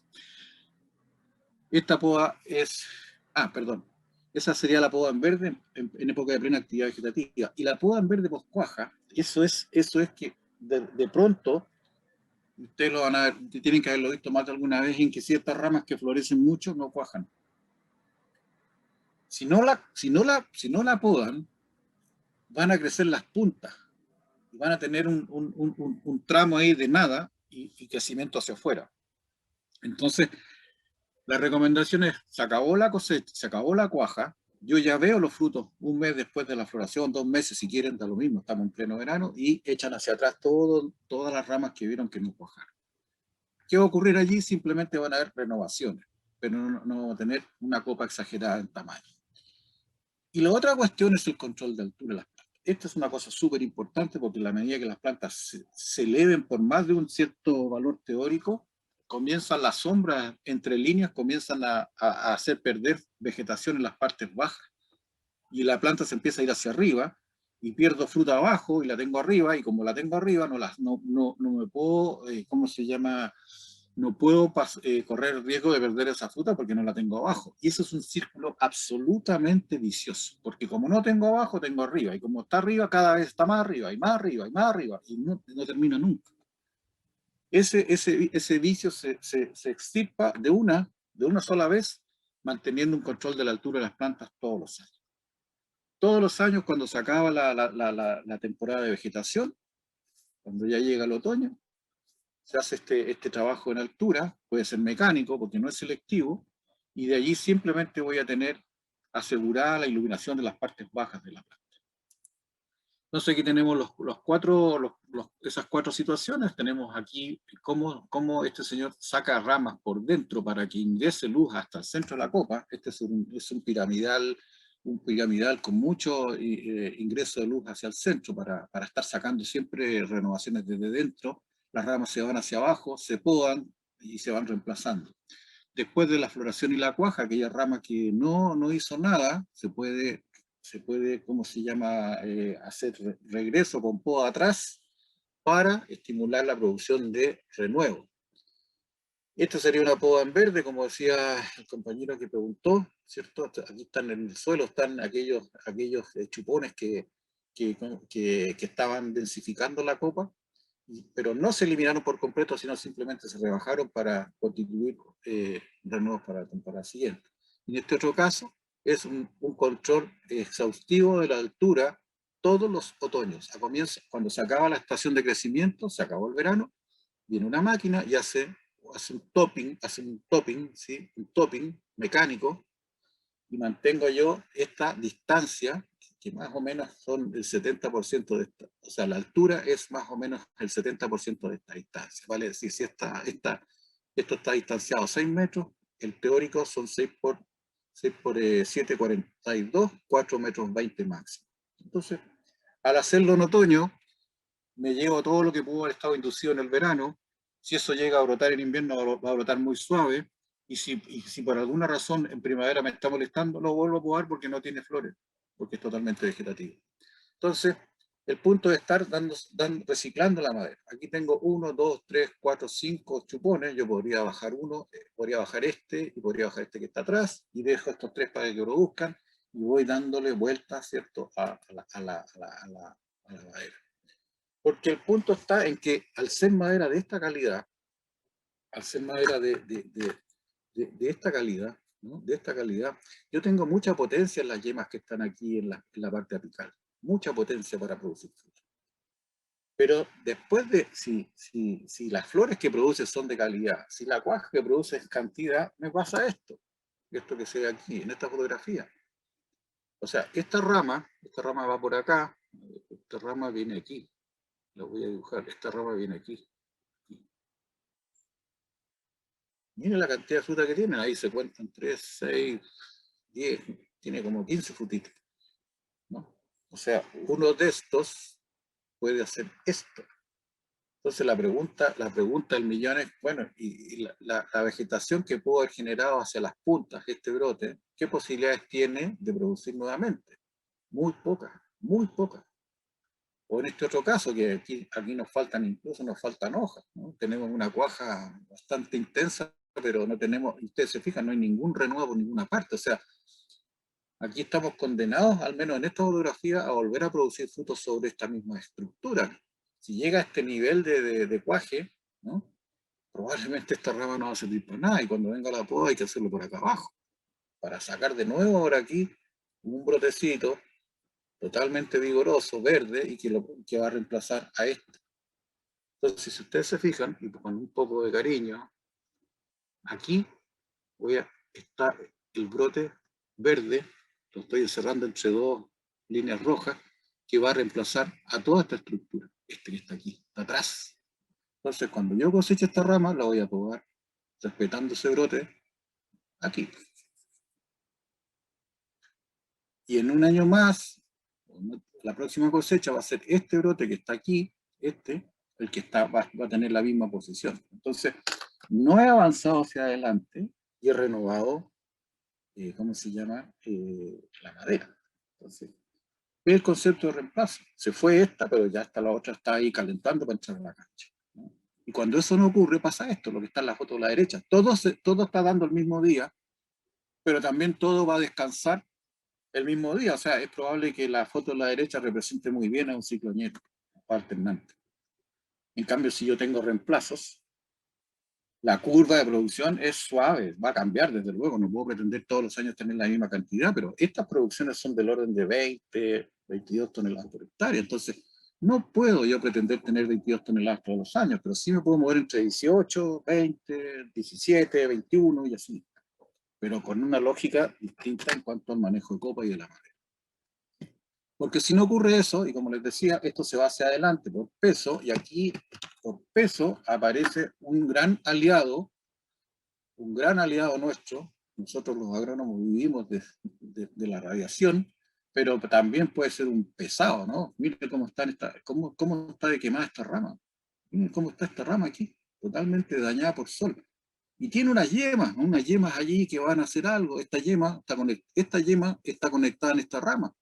Esta poda esa sería la poda en verde en época de plena actividad vegetativa. Y la poda en verde post-cuaja, eso es que de pronto, ustedes tienen que haberlo visto más de alguna vez, en que ciertas ramas que florecen mucho no cuajan. Si no la podan, van a crecer las puntas y van a tener un tramo ahí de nada y crecimiento hacia afuera. Entonces, la recomendación es, se acabó la cosecha, se acabó la cuaja, yo ya veo los frutos un mes después de la floración, 2 meses si quieren, da lo mismo, estamos en pleno verano, y echan hacia atrás todas las ramas que vieron que no cuajaron. ¿Qué va a ocurrir allí? Simplemente van a haber renovaciones, pero no va a tener una copa exagerada en tamaño. Y la otra cuestión es el control de altura de las plantas. Esta es una cosa súper importante porque a la medida que las plantas se eleven por más de un cierto valor teórico, comienzan las sombras entre líneas, comienzan a hacer perder vegetación en las partes bajas. Y la planta se empieza a ir hacia arriba y pierdo fruta abajo y la tengo arriba, y como la tengo arriba no me puedo, ¿cómo se llama? No puedo correr el riesgo de perder esa fruta porque no la tengo abajo. Y eso es un círculo absolutamente vicioso, porque como no tengo abajo, tengo arriba, y como está arriba, cada vez está más arriba, y más arriba, y más arriba, y no termina nunca. Ese vicio se extirpa de una sola vez, manteniendo un control de la altura de las plantas todos los años. Todos los años, cuando se acaba la temporada de vegetación, cuando ya llega el otoño, se hace este trabajo en altura, puede ser mecánico porque no es selectivo, y de allí simplemente voy a tener asegurada la iluminación de las partes bajas de la planta. Entonces aquí tenemos esas 4 situaciones. Tenemos aquí cómo este señor saca ramas por dentro para que ingrese luz hasta el centro de la copa. Este es un piramidal con mucho ingreso de luz hacia el centro para estar sacando siempre renovaciones desde dentro. Las ramas se van hacia abajo, se podan y se van reemplazando. Después de la floración y la cuaja, aquella rama que no hizo nada, se puede, ¿cómo se llama?, hacer regreso con poda atrás para estimular la producción de renuevo. Esta sería una poda en verde, como decía el compañero que preguntó, ¿cierto? Aquí están en el suelo, están aquellos chupones que estaban densificando la copa, pero no se eliminaron por completo, sino simplemente se rebajaron para constituir renuevos para la temporada siguiente. En este otro caso, es un control exhaustivo de la altura todos los otoños. A comienzo, cuando se acaba la estación de crecimiento, se acabó el verano, viene una máquina y hace un topping, ¿sí? Un topping mecánico, y mantengo yo esta distancia, que más o menos son el 70% de esta, o sea, la altura es más o menos el 70% de esta distancia, ¿vale? Es decir, si esto está distanciado 6 metros, el teórico son 6 por 7,42, 4 metros 20 máximo. Entonces, al hacerlo en otoño, me llevo todo lo que pudo haber estado inducido en el verano. Si eso llega a brotar en invierno, va a brotar muy suave. Y si por alguna razón en primavera me está molestando, lo vuelvo a podar porque no tiene flores, porque es totalmente vegetativo. Entonces, el punto es estar reciclando la madera. Aquí tengo 1, 2, 3, 4, 5 chupones. Yo podría bajar uno, podría bajar este, y podría bajar este que está atrás, y dejo estos 3 para que produzcan, y voy dándole vueltas, ¿cierto?, a la madera. Porque el punto está en que al ser madera de esta calidad, al ser madera de esta calidad, ¿no? De esta calidad, yo tengo mucha potencia en las yemas que están aquí en la parte apical. Mucha potencia para producir fruta. Pero después de, si las flores que produce son de calidad, si la cuaja que produce es cantidad, me pasa esto que se ve aquí, en esta fotografía. O sea, esta rama va por acá, esta rama viene aquí. La voy a dibujar, esta rama viene aquí. Miren la cantidad de fruta que tienen, ahí se cuentan 3, 6, 10, tiene como 15 frutitas, ¿no? O sea, uno de estos puede hacer esto. Entonces la pregunta del millón es, bueno, y la vegetación que pudo haber generado hacia las puntas este brote, ¿qué posibilidades tiene de producir nuevamente? Muy pocas, muy pocas. O en este otro caso, que aquí nos faltan hojas, ¿no? Tenemos una cuaja bastante intensa, pero no tenemos, ustedes se fijan, no hay ningún renuevo por ninguna parte. O sea, aquí estamos condenados, al menos en esta fotografía, a volver a producir frutos sobre esta misma estructura. Si llega a este nivel de cuaje, ¿no?, probablemente esta rama no va a servir para nada, y cuando venga la poda hay que hacerlo por acá abajo, para sacar de nuevo por aquí un brotecito totalmente vigoroso, verde, y que va a reemplazar a este. Entonces, si ustedes se fijan, y con un poco de cariño, aquí está el brote verde, lo estoy encerrando entre 2 líneas rojas, que va a reemplazar a toda esta estructura, que está aquí, está atrás. Entonces, cuando yo coseche esta rama, la voy a podar, respetando ese brote, aquí. Y en un año más, la próxima cosecha va a ser este brote que está aquí, el que va a tener la misma posición. Entonces, no he avanzado hacia adelante y he renovado, ¿cómo se llama?, la madera. Entonces, el concepto de reemplazo. Se fue esta, pero ya está la otra, está ahí calentando para entrar a la cancha, ¿no? Y cuando eso no ocurre, pasa esto, lo que está en la foto de la derecha. Todo está dando el mismo día, pero también todo va a descansar el mismo día. O sea, es probable que la foto de la derecha represente muy bien a un cicloñero alternante. En cambio, si yo tengo reemplazos, la curva de producción es suave, va a cambiar desde luego, no puedo pretender todos los años tener la misma cantidad, pero estas producciones son del orden de 20, 22 toneladas por hectárea, entonces no puedo yo pretender tener 22 toneladas todos los años, pero sí me puedo mover entre 18, 20, 17, 21 y así, pero con una lógica distinta en cuanto al manejo de copa y de la madera. Porque si no ocurre eso, y como les decía, esto se va hacia adelante por peso, y aquí por peso aparece un gran aliado nuestro. Nosotros los agrónomos vivimos de la radiación, pero también puede ser un pesado, ¿no? Miren cómo está de quemada esta rama. Miren cómo está esta rama aquí, totalmente dañada por sol. Y tiene unas yemas allí que van a hacer algo. Esta yema está conectada en esta rama.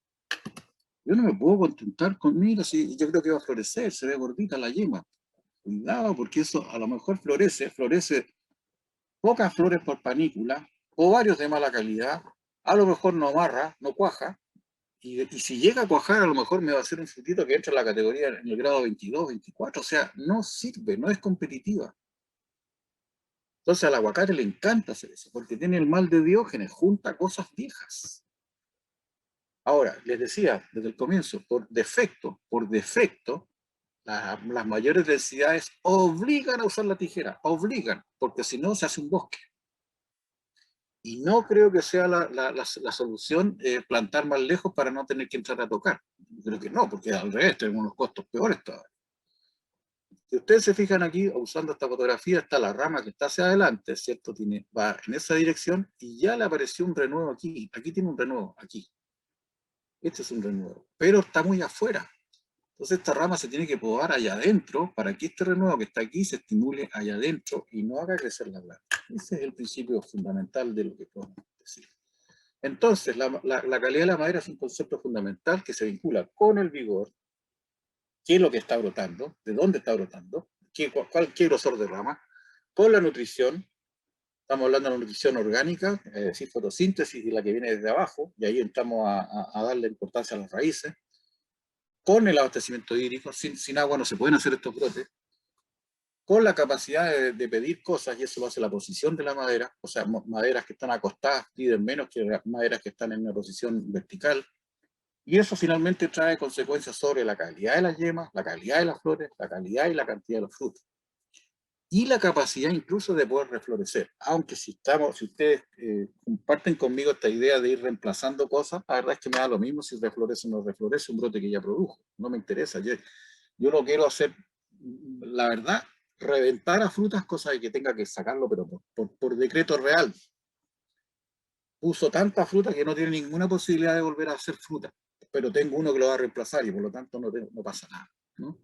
Yo no me puedo contentar con, mira, si yo creo que va a florecer, se ve gordita la yema. Cuidado, porque eso a lo mejor florece pocas flores por panícula, ovarios de mala calidad, a lo mejor no amarra, no cuaja, y si llega a cuajar, a lo mejor me va a hacer un frutito que entra en la categoría en el grado 22, 24, o sea, no sirve, no es competitiva. Entonces al aguacate le encanta hacer eso, porque tiene el mal de Diógenes, junta cosas viejas. Ahora, les decía desde el comienzo, por defecto, las mayores densidades obligan a usar la tijera, obligan, porque si no se hace un bosque. Y no creo que sea la solución plantar más lejos para no tener que entrar a tocar. Creo que no, porque al revés, tenemos unos costos peores todavía. Si ustedes se fijan aquí, usando esta fotografía, está la rama que está hacia adelante, ¿cierto? Va en esa dirección y ya le apareció un renuevo aquí. Aquí tiene un renuevo, aquí. Este es un renuevo, pero está muy afuera. Entonces esta rama se tiene que podar allá adentro para que este renuevo que está aquí se estimule allá adentro y no haga crecer la planta. Ese es el principio fundamental de lo que podemos decir. Entonces, la calidad de la madera es un concepto fundamental que se vincula con el vigor, qué es lo que está brotando, de dónde está brotando, qué grosor de rama, con la nutrición. Estamos hablando de la nutrición orgánica, es decir, fotosíntesis y la que viene desde abajo, y ahí entramos a darle importancia a las raíces. Con el abastecimiento hídrico, sin agua no se pueden hacer estos brotes, con la capacidad de pedir cosas, y eso lo hace la posición de la madera, o sea, maderas que están acostadas piden menos que maderas que están en una posición vertical, y eso finalmente trae consecuencias sobre la calidad de las yemas, la calidad de las flores, la calidad y la cantidad de los frutos. Y la capacidad incluso de poder reflorecer. Aunque si ustedes comparten conmigo esta idea de ir reemplazando cosas, la verdad es que me da lo mismo si reflorece o no reflorece un brote que ya produjo. No me interesa. Yo no quiero hacer, la verdad, reventar a frutas, cosa de que tenga que sacarlo, pero por decreto real. Uso tanta fruta que no tiene ninguna posibilidad de volver a hacer fruta. Pero tengo uno que lo va a reemplazar y por lo tanto no pasa nada, ¿no?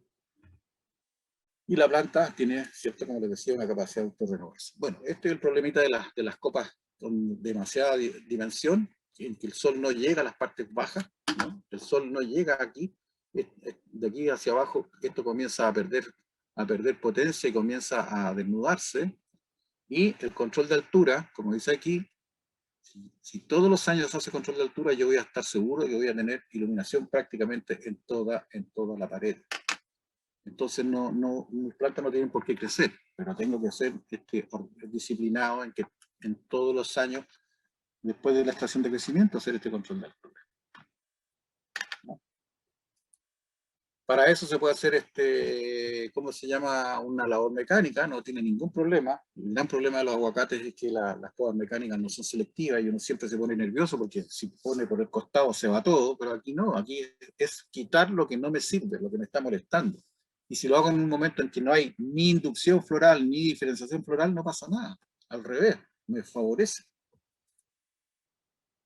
Y la planta tiene, cierto, como les decía, una capacidad de autorrenovarse. Bueno, este es el problemita de las copas con demasiada dimensión, en que el sol no llega a las partes bajas, ¿no? El sol no llega aquí, de aquí hacia abajo, esto comienza a perder potencia y comienza a desnudarse, y el control de altura, como dice aquí, si todos los años se hace control de altura, yo voy a estar seguro que voy a tener iluminación prácticamente en toda la pared. Entonces mis plantas no tienen por qué crecer, pero tengo que ser disciplinado en que en todos los años, después de la estación de crecimiento, hacer este control de altura, ¿no? Para eso se puede hacer ¿cómo se llama? Una labor mecánica, no tiene ningún problema. El gran problema de los aguacates es que las podas mecánicas no son selectivas y uno siempre se pone nervioso porque si pone por el costado se va todo, pero aquí no, aquí es quitar lo que no me sirve, lo que me está molestando. Y si lo hago en un momento en que no hay ni inducción floral ni diferenciación floral, no pasa nada. Al revés, me favorece.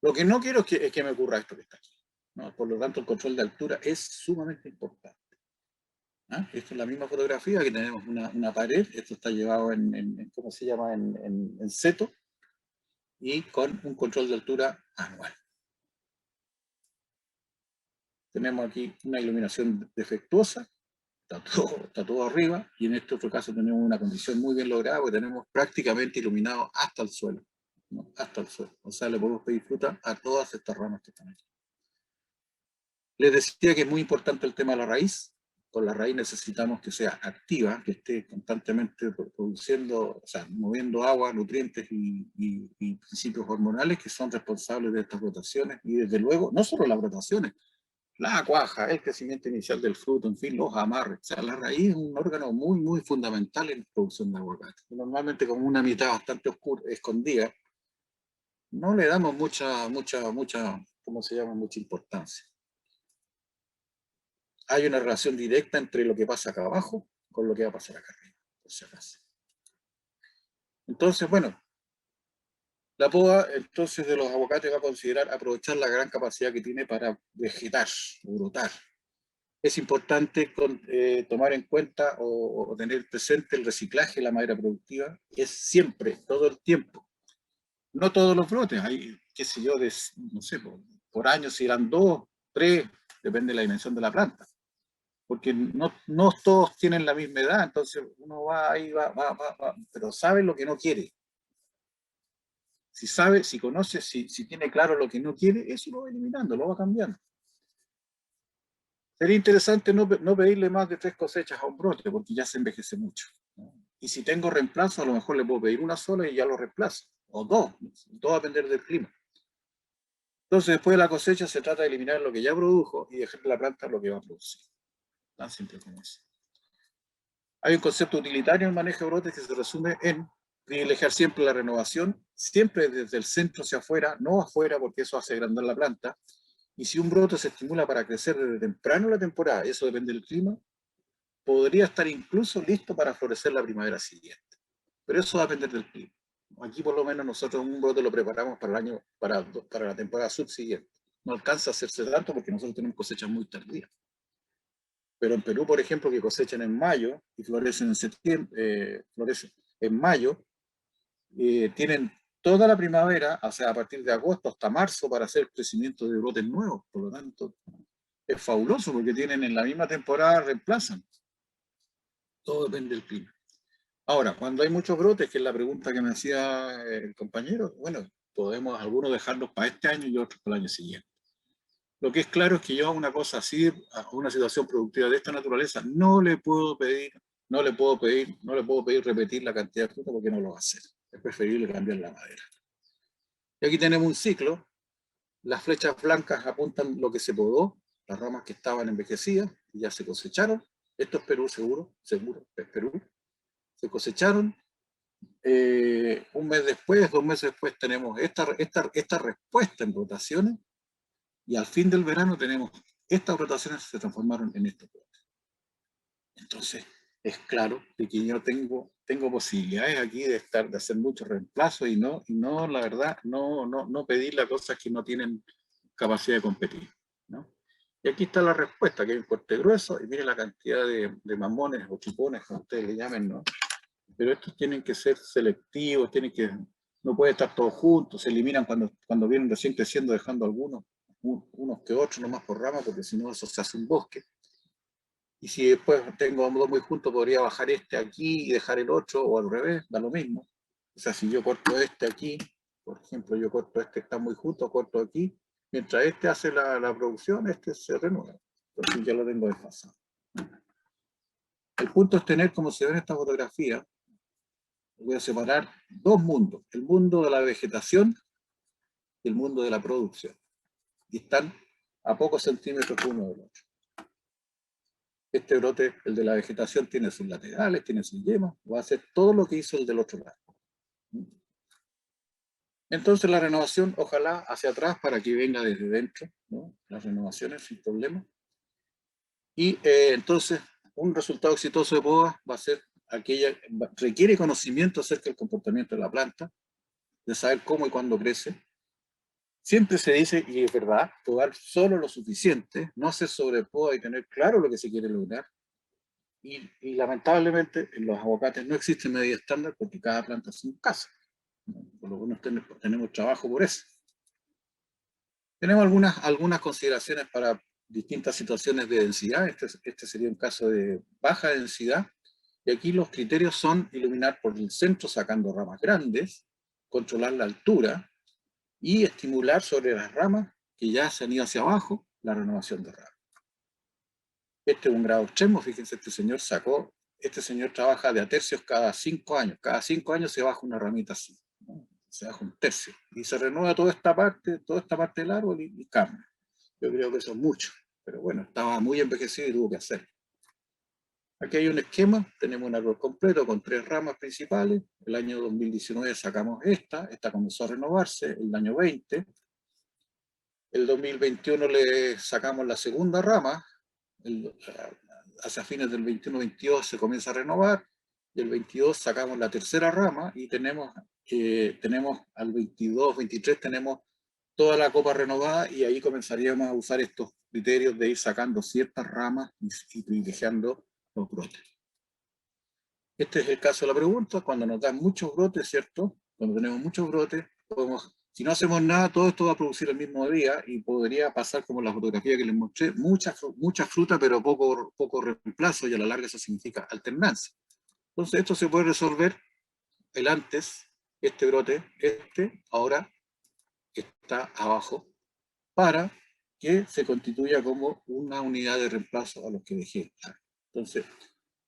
Lo que no quiero es que me ocurra esto que está aquí, ¿no? Por lo tanto, el control de altura es sumamente importante. ¿Ah? Esta es la misma fotografía, que tenemos una pared, esto está llevado ¿cómo se llama? En seto, y con un control de altura anual. Tenemos aquí una iluminación defectuosa, está todo arriba, y en este otro caso tenemos una condición muy bien lograda, porque tenemos prácticamente iluminado hasta el suelo, ¿no? Hasta el suelo. O sea, le podemos pedir fruta a todas estas ramas que están aquí. Les decía que es muy importante el tema de la raíz. Con la raíz necesitamos que sea activa, que esté constantemente produciendo, o sea, moviendo agua, nutrientes y principios hormonales que son responsables de estas brotaciones. Y desde luego, no solo las brotaciones, la cuaja, el crecimiento inicial del fruto, en fin, los amarres. O sea, la raíz es un órgano muy, muy fundamental en la producción de aguacate. Normalmente, como una mitad bastante oscura, escondida, no le damos mucha, ¿cómo se llama? Mucha importancia. Hay una relación directa entre lo que pasa acá abajo con lo que va a pasar acá arriba, por si acaso. Entonces, bueno, la poda entonces de los aguacates va a considerar aprovechar la gran capacidad que tiene para vegetar, brotar. Es importante tomar en cuenta o tener presente el reciclaje de la madera productiva, es siempre, todo el tiempo. No todos los brotes, hay, qué sé yo, no sé, por año si eran 2, 3, depende de la dimensión de la planta. Porque no todos tienen la misma edad, entonces uno va ahí, va, pero sabe lo que no quiere. Si sabe, si conoce, si tiene claro lo que no quiere, eso lo va eliminando, lo va cambiando. Sería interesante no pedirle más de 3 cosechas a un brote, porque ya se envejece mucho. Y si tengo reemplazo, a lo mejor le puedo pedir una sola y ya lo reemplazo. O 2, todo va a depender del clima. Entonces, después de la cosecha, se trata de eliminar lo que ya produjo y dejar la planta lo que va a producir. Tan simple como eso. Hay un concepto utilitario en el manejo de brotes que se resume en privilegiar siempre la renovación, siempre desde el centro hacia afuera, no afuera, porque eso hace agrandar la planta. Y si un brote se estimula para crecer desde temprano en la temporada, eso depende del clima, podría estar incluso listo para florecer la primavera siguiente. Pero eso va a depender del clima. Aquí por lo menos nosotros un brote lo preparamos para el año, para la temporada subsiguiente. No alcanza a hacerse tanto porque nosotros tenemos cosechas muy tardías. Pero en Perú, por ejemplo, que cosechan en mayo y florecen en septiembre, florecen en mayo, tienen toda la primavera, o sea, a partir de agosto hasta marzo, para hacer crecimiento de brotes nuevos. Por lo tanto, es fabuloso porque tienen en la misma temporada, reemplazan. Todo depende del clima. Ahora, cuando hay muchos brotes, que es la pregunta que me hacía el compañero, bueno, podemos algunos dejarlos para este año y otros para el año siguiente. Lo que es claro es que yo a una cosa así, a una situación productiva de esta naturaleza, no le puedo pedir repetir la cantidad de fruta porque no lo va a hacer. Es preferible cambiar la madera. Y aquí tenemos un ciclo. Las flechas blancas apuntan lo que se podó, las ramas que estaban envejecidas y ya se cosecharon. Esto es Perú, seguro, es Perú. Se cosecharon. Un mes después, 2 meses después, tenemos esta respuesta en rotaciones. Y al fin del verano tenemos estas rotaciones que se transformaron en estos brotes. Entonces, es claro que yo tengo posibilidades aquí de hacer muchos reemplazos y no, la verdad, no pedirle a cosas que no tienen capacidad de competir, ¿no? Y aquí está la respuesta, que hay un corte grueso, y mire la cantidad de mamones o chupones, como ustedes le llamen, ¿no? Pero estos tienen que ser selectivos, no puede estar todos juntos, se eliminan cuando vienen recién creciendo, dejando algunos, unos que otros nomás por rama, porque si no eso se hace un bosque. Y si después tengo dos muy juntos, podría bajar este aquí y dejar el otro, o al revés, da lo mismo. O sea, si yo corto este aquí, por ejemplo, yo corto este que está muy junto, corto aquí, mientras este hace la producción, este se renueva. Entonces ya lo tengo desfasado. El punto es tener, como se ve en esta fotografía, voy a separar 2 mundos, el mundo de la vegetación y el mundo de la producción. Y están a pocos centímetros uno del otro. Este brote, el de la vegetación, tiene sus laterales, tiene sus yemas, va a hacer todo lo que hizo el del otro lado. Entonces la renovación, ojalá hacia atrás para que venga desde dentro, ¿no? Las renovaciones sin problema. Y entonces un resultado exitoso de poda va a ser requiere conocimiento acerca del comportamiento de la planta, de saber cómo y cuándo crece. Siempre se dice, y es verdad, podar solo lo suficiente, no hacer sobrepoda y tener claro lo que se quiere lograr. Y lamentablemente en los aguacates no existe medida estándar porque cada planta es un caso. Por lo menos tenemos trabajo por eso. Tenemos algunas consideraciones para distintas situaciones de densidad. Este sería un caso de baja densidad. Y aquí los criterios son iluminar por el centro sacando ramas grandes, controlar la altura y estimular sobre las ramas que ya se han ido hacia abajo la renovación de ramas. Este es un grado extremo. Fíjense, este señor trabaja de a tercios cada 5 años. Cada 5 años se baja una ramita así, ¿no? Se baja un tercio. Y se renueva toda esta parte del árbol y cambia. Yo creo que eso es mucho. Pero bueno, estaba muy envejecido y tuvo que hacerlo. Aquí hay un esquema. Tenemos un árbol completo con 3 ramas principales. El año 2019 sacamos esta comenzó a renovarse. El año 20. El 2021 le sacamos la segunda rama. Hacia fines del 21-22 se comienza a renovar, y el 22 sacamos la tercera rama y tenemos al 22-23 tenemos toda la copa renovada, y ahí comenzaríamos a usar estos criterios de ir sacando ciertas ramas y privilegiando los brotes. Este es el caso de la pregunta. Cuando nos dan muchos brotes, ¿cierto? Cuando tenemos muchos brotes, si no hacemos nada, todo esto va a producir el mismo día y podría pasar como la fotografía que les mostré, mucha fruta, pero poco reemplazo, y a la larga eso significa alternancia. Entonces esto se puede resolver el antes, este brote, ahora está abajo, para que se constituya como una unidad de reemplazo a los que dejé. Entonces,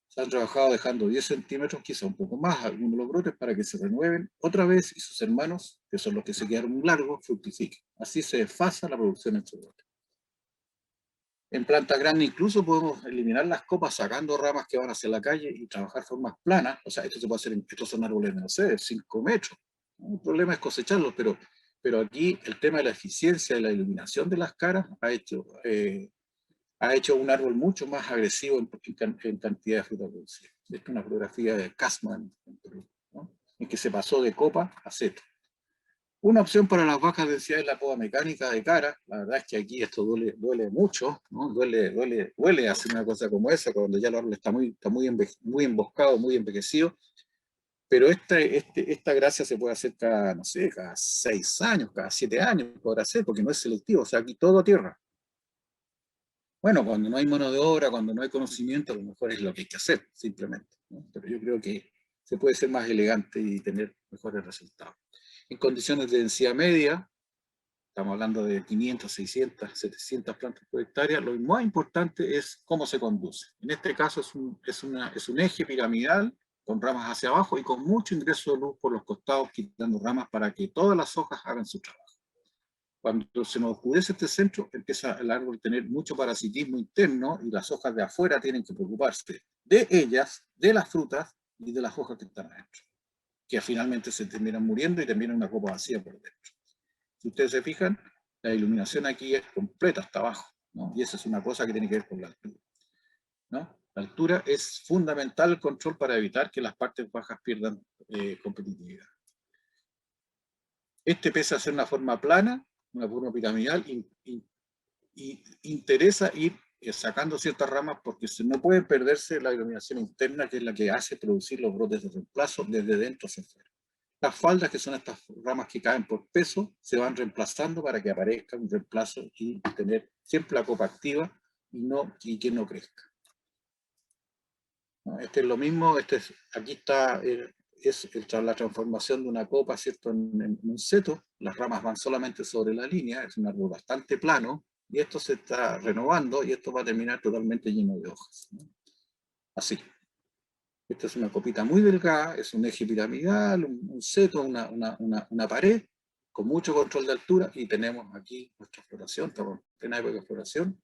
se han trabajado dejando 10 centímetros, quizá un poco más, algunos de los brotes, para que se renueven otra vez y sus hermanos, que son los que se quedaron largos, fructifiquen. Así se desfasa la producción de estos brotes. En planta grande incluso podemos eliminar las copas sacando ramas que van hacia la calle y trabajar formas planas. O sea, esto se puede hacer, estos son árboles, no sé, de 5 metros. El problema es cosecharlos, pero aquí el tema de la eficiencia de la iluminación de las caras ha hecho un árbol mucho más agresivo en cantidad de fruta producida. Esta es una fotografía de Casman en Perú, ¿no? En que se pasó de copa a seto. Una opción para las bajas densidades es la poda mecánica de cara. La verdad es que aquí esto duele mucho, ¿no? Duele hacer una cosa como esa cuando ya el árbol está muy emboscado, muy envejecido. Pero esta gracia se puede hacer cada, no sé, cada 6 años, cada 7 años podrá ser, porque no es selectivo. O sea, aquí todo a tierra. Bueno, cuando no hay mano de obra, cuando no hay conocimiento, a lo mejor es lo que hay que hacer, simplemente, ¿no? Pero yo creo que se puede ser más elegante y tener mejores resultados. En condiciones de densidad media, estamos hablando de 500, 600, 700 plantas por hectárea, lo más importante es cómo se conduce. En este caso es un eje piramidal con ramas hacia abajo y con mucho ingreso de luz por los costados, quitando ramas para que todas las hojas hagan su trabajo. Cuando se nos oscurece este centro, empieza el árbol a tener mucho parasitismo interno y las hojas de afuera tienen que preocuparse de ellas, de las frutas y de las hojas que están adentro, que finalmente se terminan muriendo y terminan una copa vacía por dentro. Si ustedes se fijan, la iluminación aquí es completa hasta abajo, ¿no? Y esa es una cosa que tiene que ver con la altura, ¿no? La altura es fundamental el control para evitar que las partes bajas pierdan competitividad. Pese a ser una forma plana, una forma piramidal, y interesa ir sacando ciertas ramas porque no puede perderse la iluminación interna, que es la que hace producir los brotes de reemplazo desde dentro hacia afuera. Las faldas, que son estas ramas que caen por peso, se van reemplazando para que aparezca un reemplazo y tener siempre la copa activa y que no crezca. Este es lo mismo, aquí está la transformación de una copa, ¿cierto?, en un seto. Las ramas van solamente sobre la línea, es un árbol bastante plano, y esto se está renovando y esto va a terminar totalmente lleno de hojas, ¿no? Así. Esta es una copita muy delgada, es un eje piramidal, un seto, una pared, con mucho control de altura, y tenemos aquí nuestra floración, estamos en plena época de floración.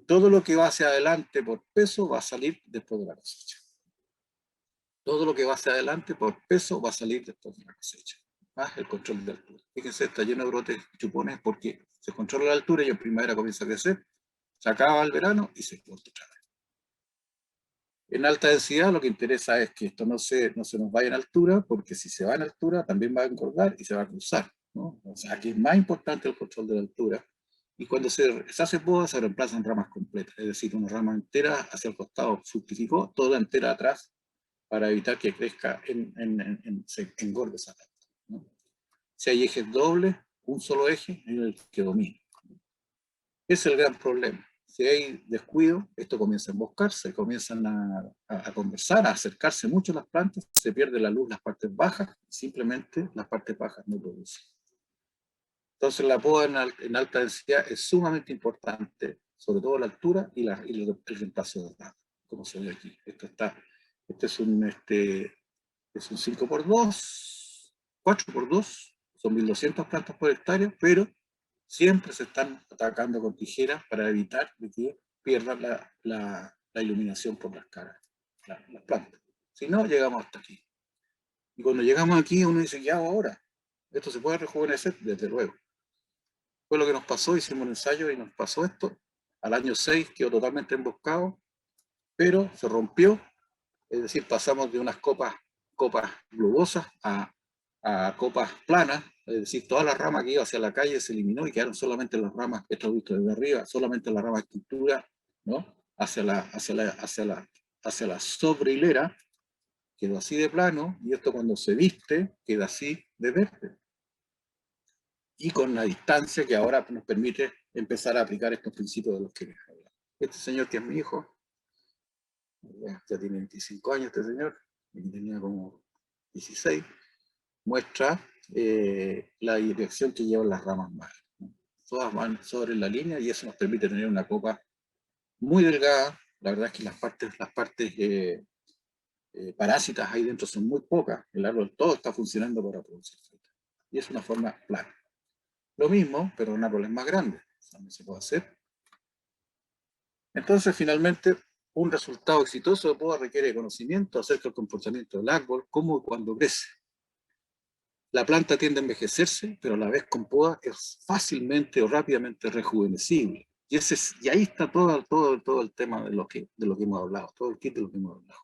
Todo lo que va hacia adelante por peso va a salir después de la cosecha. Todo lo que va hacia adelante por peso va a salir después de la cosecha. Más el control de altura. Fíjense, está lleno de brotes chupones porque se controla la altura y en primavera comienza a crecer, se acaba el verano y se corta otra vez. En alta densidad lo que interesa es que esto no se nos vaya en altura, porque si se va en altura también va a engordar y se va a cruzar, ¿no? O sea, aquí es más importante el control de la altura. Y cuando se hace poda se reemplazan ramas completas, es decir, una rama entera hacia el costado fructificó, toda entera atrás, para evitar que crezca, se engorde esa planta, ¿no? Si hay ejes dobles, un solo eje es el que domina. Ese es el gran problema. Si hay descuido, esto comienza a emboscarse, comienzan a conversar, a acercarse mucho las plantas, se pierde la luz, las partes bajas, simplemente las partes bajas no producen. Entonces la poda en alta densidad es sumamente importante, sobre todo la altura y el reemplazo de ramas, como se ve aquí. Este es un 5x2, 4x2, son 1200 plantas por hectárea, pero siempre se están atacando con tijeras para evitar que pierdan la iluminación por las caras, las plantas. Si no, llegamos hasta aquí. Y cuando llegamos aquí, uno dice, ¿qué hago ahora? ¿Esto se puede rejuvenecer? Desde luego. Fue lo que nos pasó, hicimos un ensayo y nos pasó esto. Al año 6 quedó totalmente emboscado, pero se rompió, es decir, pasamos de unas copas globosas a copas planas, es decir, toda la rama que iba hacia la calle se eliminó y quedaron solamente las ramas, esto visto desde arriba, solamente la rama de estructura, ¿no?, hacia la sobrehilera, quedó así de plano, y esto cuando se viste, queda así de verde. Y con la distancia que ahora nos permite empezar a aplicar estos principios de los que les hablaba. Este señor, que es mi hijo, ya tiene 25 años este señor, y tenía como 16, muestra la dirección que llevan las ramas madres, ¿no? Todas van sobre la línea y eso nos permite tener una copa muy delgada. La verdad es que las partes parásitas ahí dentro son muy pocas. El árbol todo está funcionando para producir fruta. Y es una forma plana. Lo mismo, pero en árboles más grandes. También se puede hacer. Entonces, finalmente, un resultado exitoso de poda requiere conocimiento acerca del comportamiento del árbol, cómo y cuándo crece. La planta tiende a envejecerse, pero a la vez con poda es fácilmente o rápidamente rejuvenecible. Y ahí está todo el tema de lo que hemos hablado, todo el kit de lo que hemos hablado.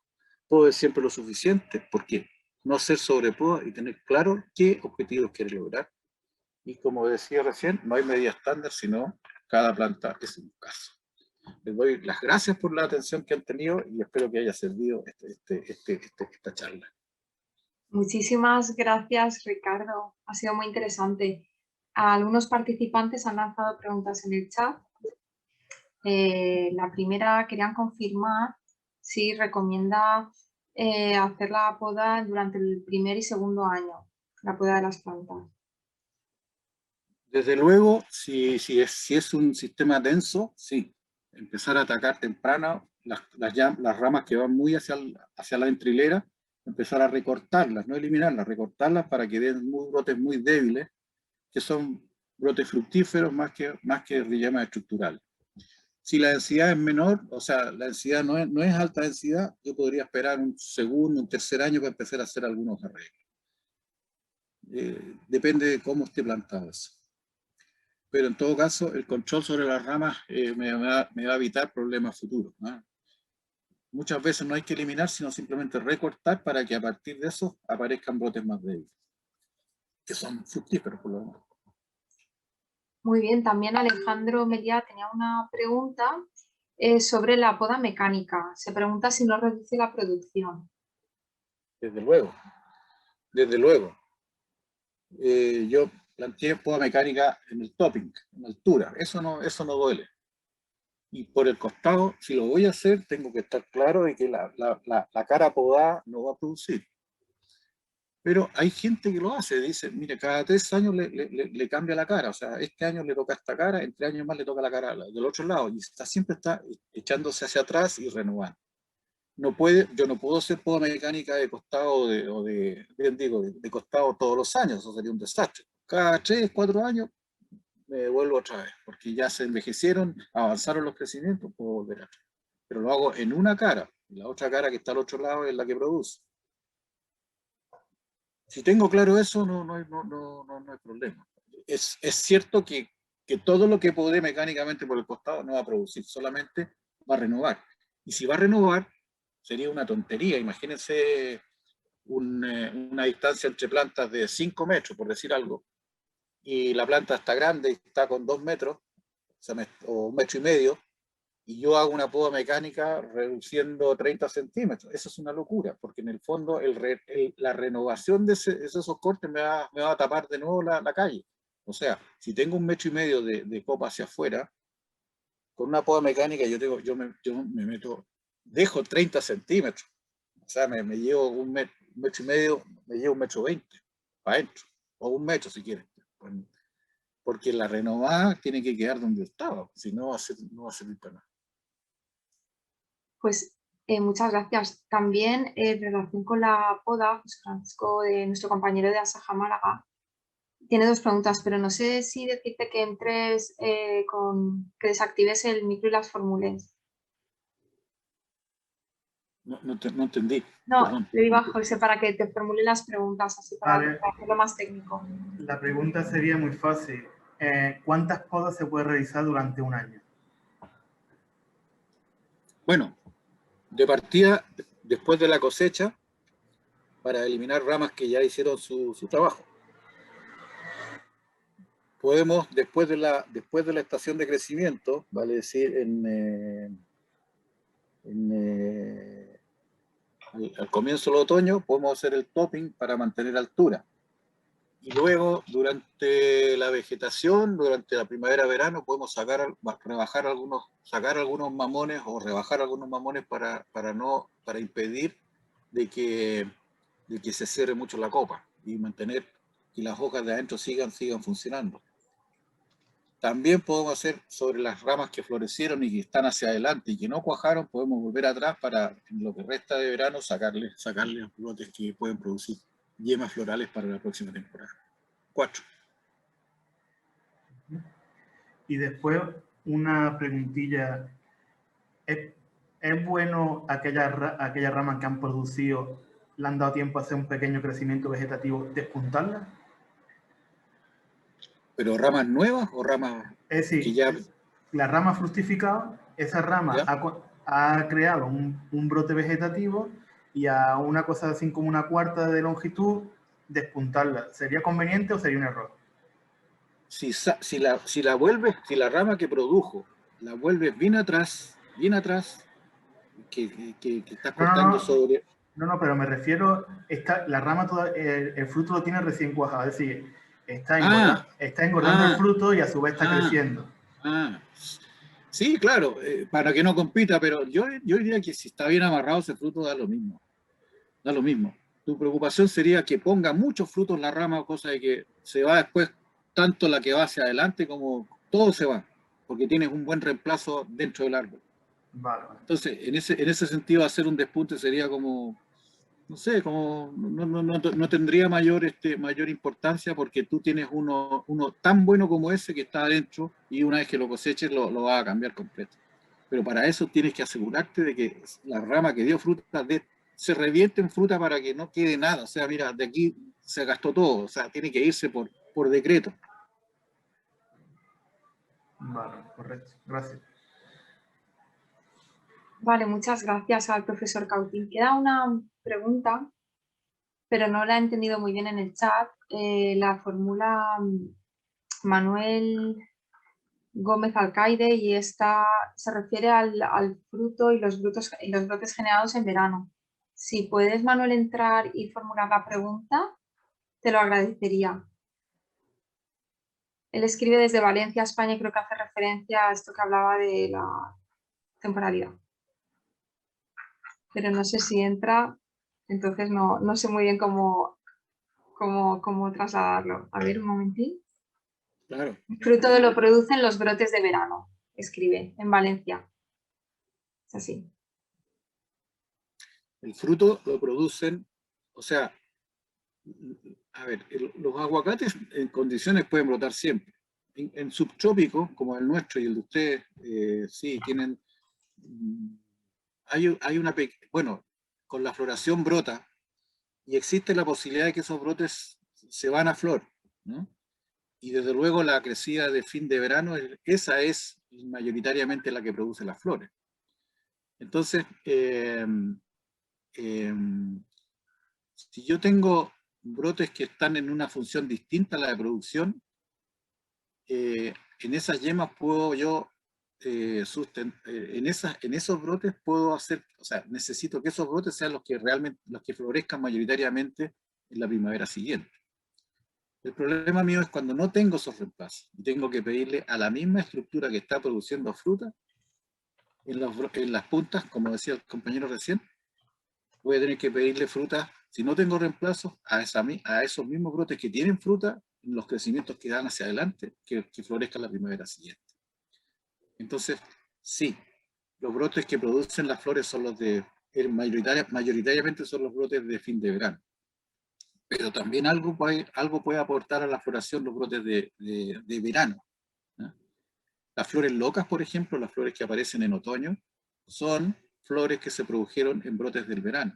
Poda es siempre lo suficiente, porque no ser sobrepoda y tener claro qué objetivos quiere lograr. Y como decía recién, no hay medida estándar, sino cada planta es un caso. Les doy las gracias por la atención que han tenido y espero que haya servido esta charla. Muchísimas gracias, Ricardo. Ha sido muy interesante. Algunos participantes han lanzado preguntas en el chat. La primera, querían confirmar si recomienda hacer la poda durante el primer y segundo año, la poda de las plantas. Desde luego, si es un sistema denso, sí. Empezar a atacar temprano las ramas que van muy hacia la ventrilera, empezar a recortarlas, no eliminarlas, recortarlas para que den brotes muy débiles, que son brotes fructíferos más que rizomas estructurales. Si la densidad es menor, o sea, la densidad no es alta densidad, yo podría esperar un segundo, un tercer año para empezar a hacer algunos arreglos. Depende de cómo esté plantado eso. Pero en todo caso, el control sobre las ramas me va a evitar problemas futuros, ¿no? Muchas veces no hay que eliminar, sino simplemente recortar para que a partir de eso aparezcan brotes más débiles, que son fructíferos por lo menos. Muy bien, también Alejandro Meliá tenía una pregunta sobre la poda mecánica. Se pregunta si no reduce la producción. Desde luego, desde luego. Yo planteé poda mecánica en el topping, en altura, eso no duele. Y por el costado, si lo voy a hacer, tengo que estar claro de que la cara podada no va a producir. Pero hay gente que lo hace, dice, mire, cada 3 años le cambia la cara, o sea, este año le toca esta cara, en 3 años más le toca la cara del otro lado, y siempre está echándose hacia atrás y renovando. Yo no puedo hacer poda mecánica de costado de costado todos los años, eso sería un desastre. Cada 3, 4 años me devuelvo otra vez, porque ya se envejecieron, avanzaron los crecimientos, puedo volver atrás. Pero lo hago en una cara, y la otra cara que está al otro lado es la que produce. Si tengo claro eso, no hay problema. Es cierto que todo lo que podé mecánicamente por el costado no va a producir, solamente va a renovar. Y si va a renovar, sería una tontería. Imagínense una distancia entre plantas de 5 metros, por decir algo, y la planta está grande y está con 2 metros, o 1,5 metros, y yo hago una poda mecánica reduciendo 30 centímetros. Eso es una locura, porque en el fondo la renovación de esos cortes me va a tapar de nuevo la calle. O sea, si tengo 1,5 metros de copa hacia afuera, con una poda mecánica yo me meto, dejo 30 centímetros. O sea, me llevo 1,5 metros, me llevo 1,20 metros para adentro, o 1 metro si quieres. Porque la renovada tiene que quedar donde estaba, si no va a servir para nada. Pues muchas gracias. También en relación con la poda, José Francisco, nuestro compañero de Asaja Málaga, tiene 2 preguntas, pero no sé si decirte que entres que desactives el micro y las fórmulas. No entendí. No, Perdón. le digo a José para que te formule las preguntas, así para hacerlo más técnico. La pregunta sería muy fácil. ¿Cuántas podas se puede realizar durante un año? Bueno, de partida, después de la cosecha, para eliminar ramas que ya hicieron su trabajo. Podemos, después de la estación de crecimiento, vale decir, al comienzo del otoño, podemos hacer el topping para mantener altura. Y luego, durante la vegetación, durante la primavera-verano, podemos sacar algunos mamones o rebajar algunos mamones para impedir de que se cierre mucho la copa. y mantener que las hojas de adentro sigan funcionando. También podemos hacer sobre las ramas que florecieron y que están hacia adelante y que no cuajaron, podemos volver atrás para en lo que resta de verano sacarle los brotes que pueden producir yemas florales para la próxima temporada. 4. Y después una preguntilla. ¿Es bueno aquellas ramas que han producido, le han dado tiempo a hacer un pequeño crecimiento vegetativo, despuntarlas? ¿Pero ramas nuevas o ramas Es que decir, ya... la rama fructificada, esa rama ha creado un brote vegetativo y a una cosa así como una cuarta de longitud, despuntarla. ¿Sería conveniente o sería un error? Si la rama que produjo la vuelves bien atrás, que estás cortando sobre... No, pero me refiero, la rama, el fruto lo tiene recién cuajado, es decir, está engordando el fruto y a su vez está creciendo. Sí, claro, para que no compita, pero yo diría que si está bien amarrado ese fruto da lo mismo. Da lo mismo. Tu preocupación sería que ponga muchos frutos en la rama, cosa de que se va después tanto la que va hacia adelante como todo se va, porque tienes un buen reemplazo dentro del árbol. Vale. Entonces, en ese sentido, hacer un despunte sería como, no sé, como no tendría mayor importancia porque tú tienes uno tan bueno como ese que está adentro y una vez que lo coseches lo vas a cambiar completo. Pero para eso tienes que asegurarte de que la rama que dio fruta se reviente en fruta para que no quede nada. O sea, mira, de aquí se gastó todo. O sea, tiene que irse por decreto. Vale, correcto. Gracias. Vale, muchas gracias al profesor Cautín. Queda una pregunta, pero no la he entendido muy bien en el chat. La formula Manuel Gómez Alcaide y esta se refiere al fruto y los brotes generados en verano. Si puedes, Manuel, entrar y formular la pregunta, te lo agradecería. Él escribe desde Valencia, España, y creo que hace referencia a esto que hablaba de la temporalidad. Pero no sé si entra, entonces no sé muy bien cómo trasladarlo. A ver, un momentín. Claro. El fruto lo producen los brotes de verano, escribe, en Valencia. Es así. El fruto lo producen, o sea, a ver, los aguacates en condiciones pueden brotar siempre. En subtrópicos, como el nuestro y el de ustedes, sí, tienen... Hay una... Bueno, con la floración brota y existe la posibilidad de que esos brotes se van a flor, ¿no? Y desde luego la crecida de fin de verano, esa es mayoritariamente la que produce las flores. Entonces, si yo tengo brotes que están en una función distinta a la de producción, en esas yemas puedo yo en esos brotes puedo hacer, o sea, necesito que esos brotes sean los que florezcan mayoritariamente en la primavera siguiente. El problema mío es cuando no tengo esos reemplazos y tengo que pedirle a la misma estructura que está produciendo fruta en las puntas, como decía el compañero recién, voy a tener que pedirle fruta, si no tengo reemplazo, a esos mismos brotes que tienen fruta, en los crecimientos que dan hacia adelante, que florezcan la primavera siguiente. Entonces, sí, los brotes que producen las flores son los mayoritariamente son los brotes de fin de verano. Pero también algo puede aportar a la floración los brotes de verano, ¿no? Las flores locas, por ejemplo, las flores que aparecen en otoño, son flores que se produjeron en brotes del verano.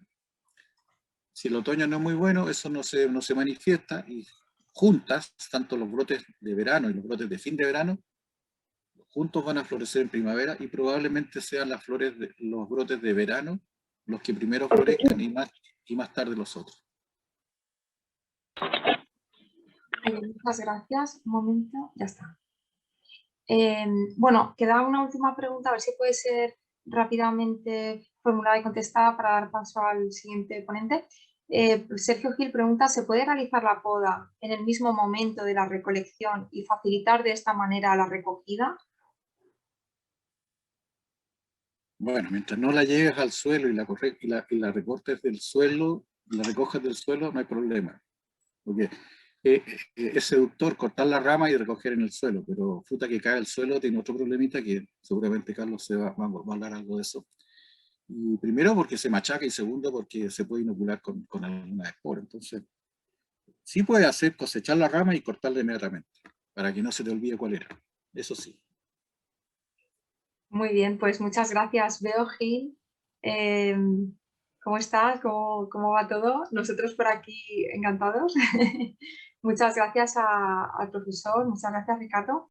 Si el otoño no es muy bueno, eso no se manifiesta y juntas, tanto los brotes de verano y los brotes de fin de verano, juntos van a florecer en primavera y probablemente sean los brotes de verano los que primero florezcan y más tarde los otros. Muchas gracias. Un momento, ya está. Bueno, queda una última pregunta, a ver si puede ser rápidamente formulada y contestada para dar paso al siguiente ponente. Sergio Gil pregunta, ¿se puede realizar la poda en el mismo momento de la recolección y facilitar de esta manera la recogida? Bueno, mientras no la lleves al suelo y la recortes del suelo, la recoges del suelo, no hay problema. Porque es seductor cortar la rama y recoger en el suelo, pero fruta que cae al suelo tiene otro problemita que seguramente Carlos va a hablar algo de eso. Y primero porque se machaca y segundo porque se puede inocular con alguna espora. Entonces, sí puede hacer cosechar la rama y cortarla inmediatamente, para que no se te olvide cuál era. Eso sí. Muy bien, pues muchas gracias. Veo, Gil, ¿cómo estás? ¿Cómo va todo? Nosotros por aquí encantados. Muchas gracias al profesor, muchas gracias, Ricardo.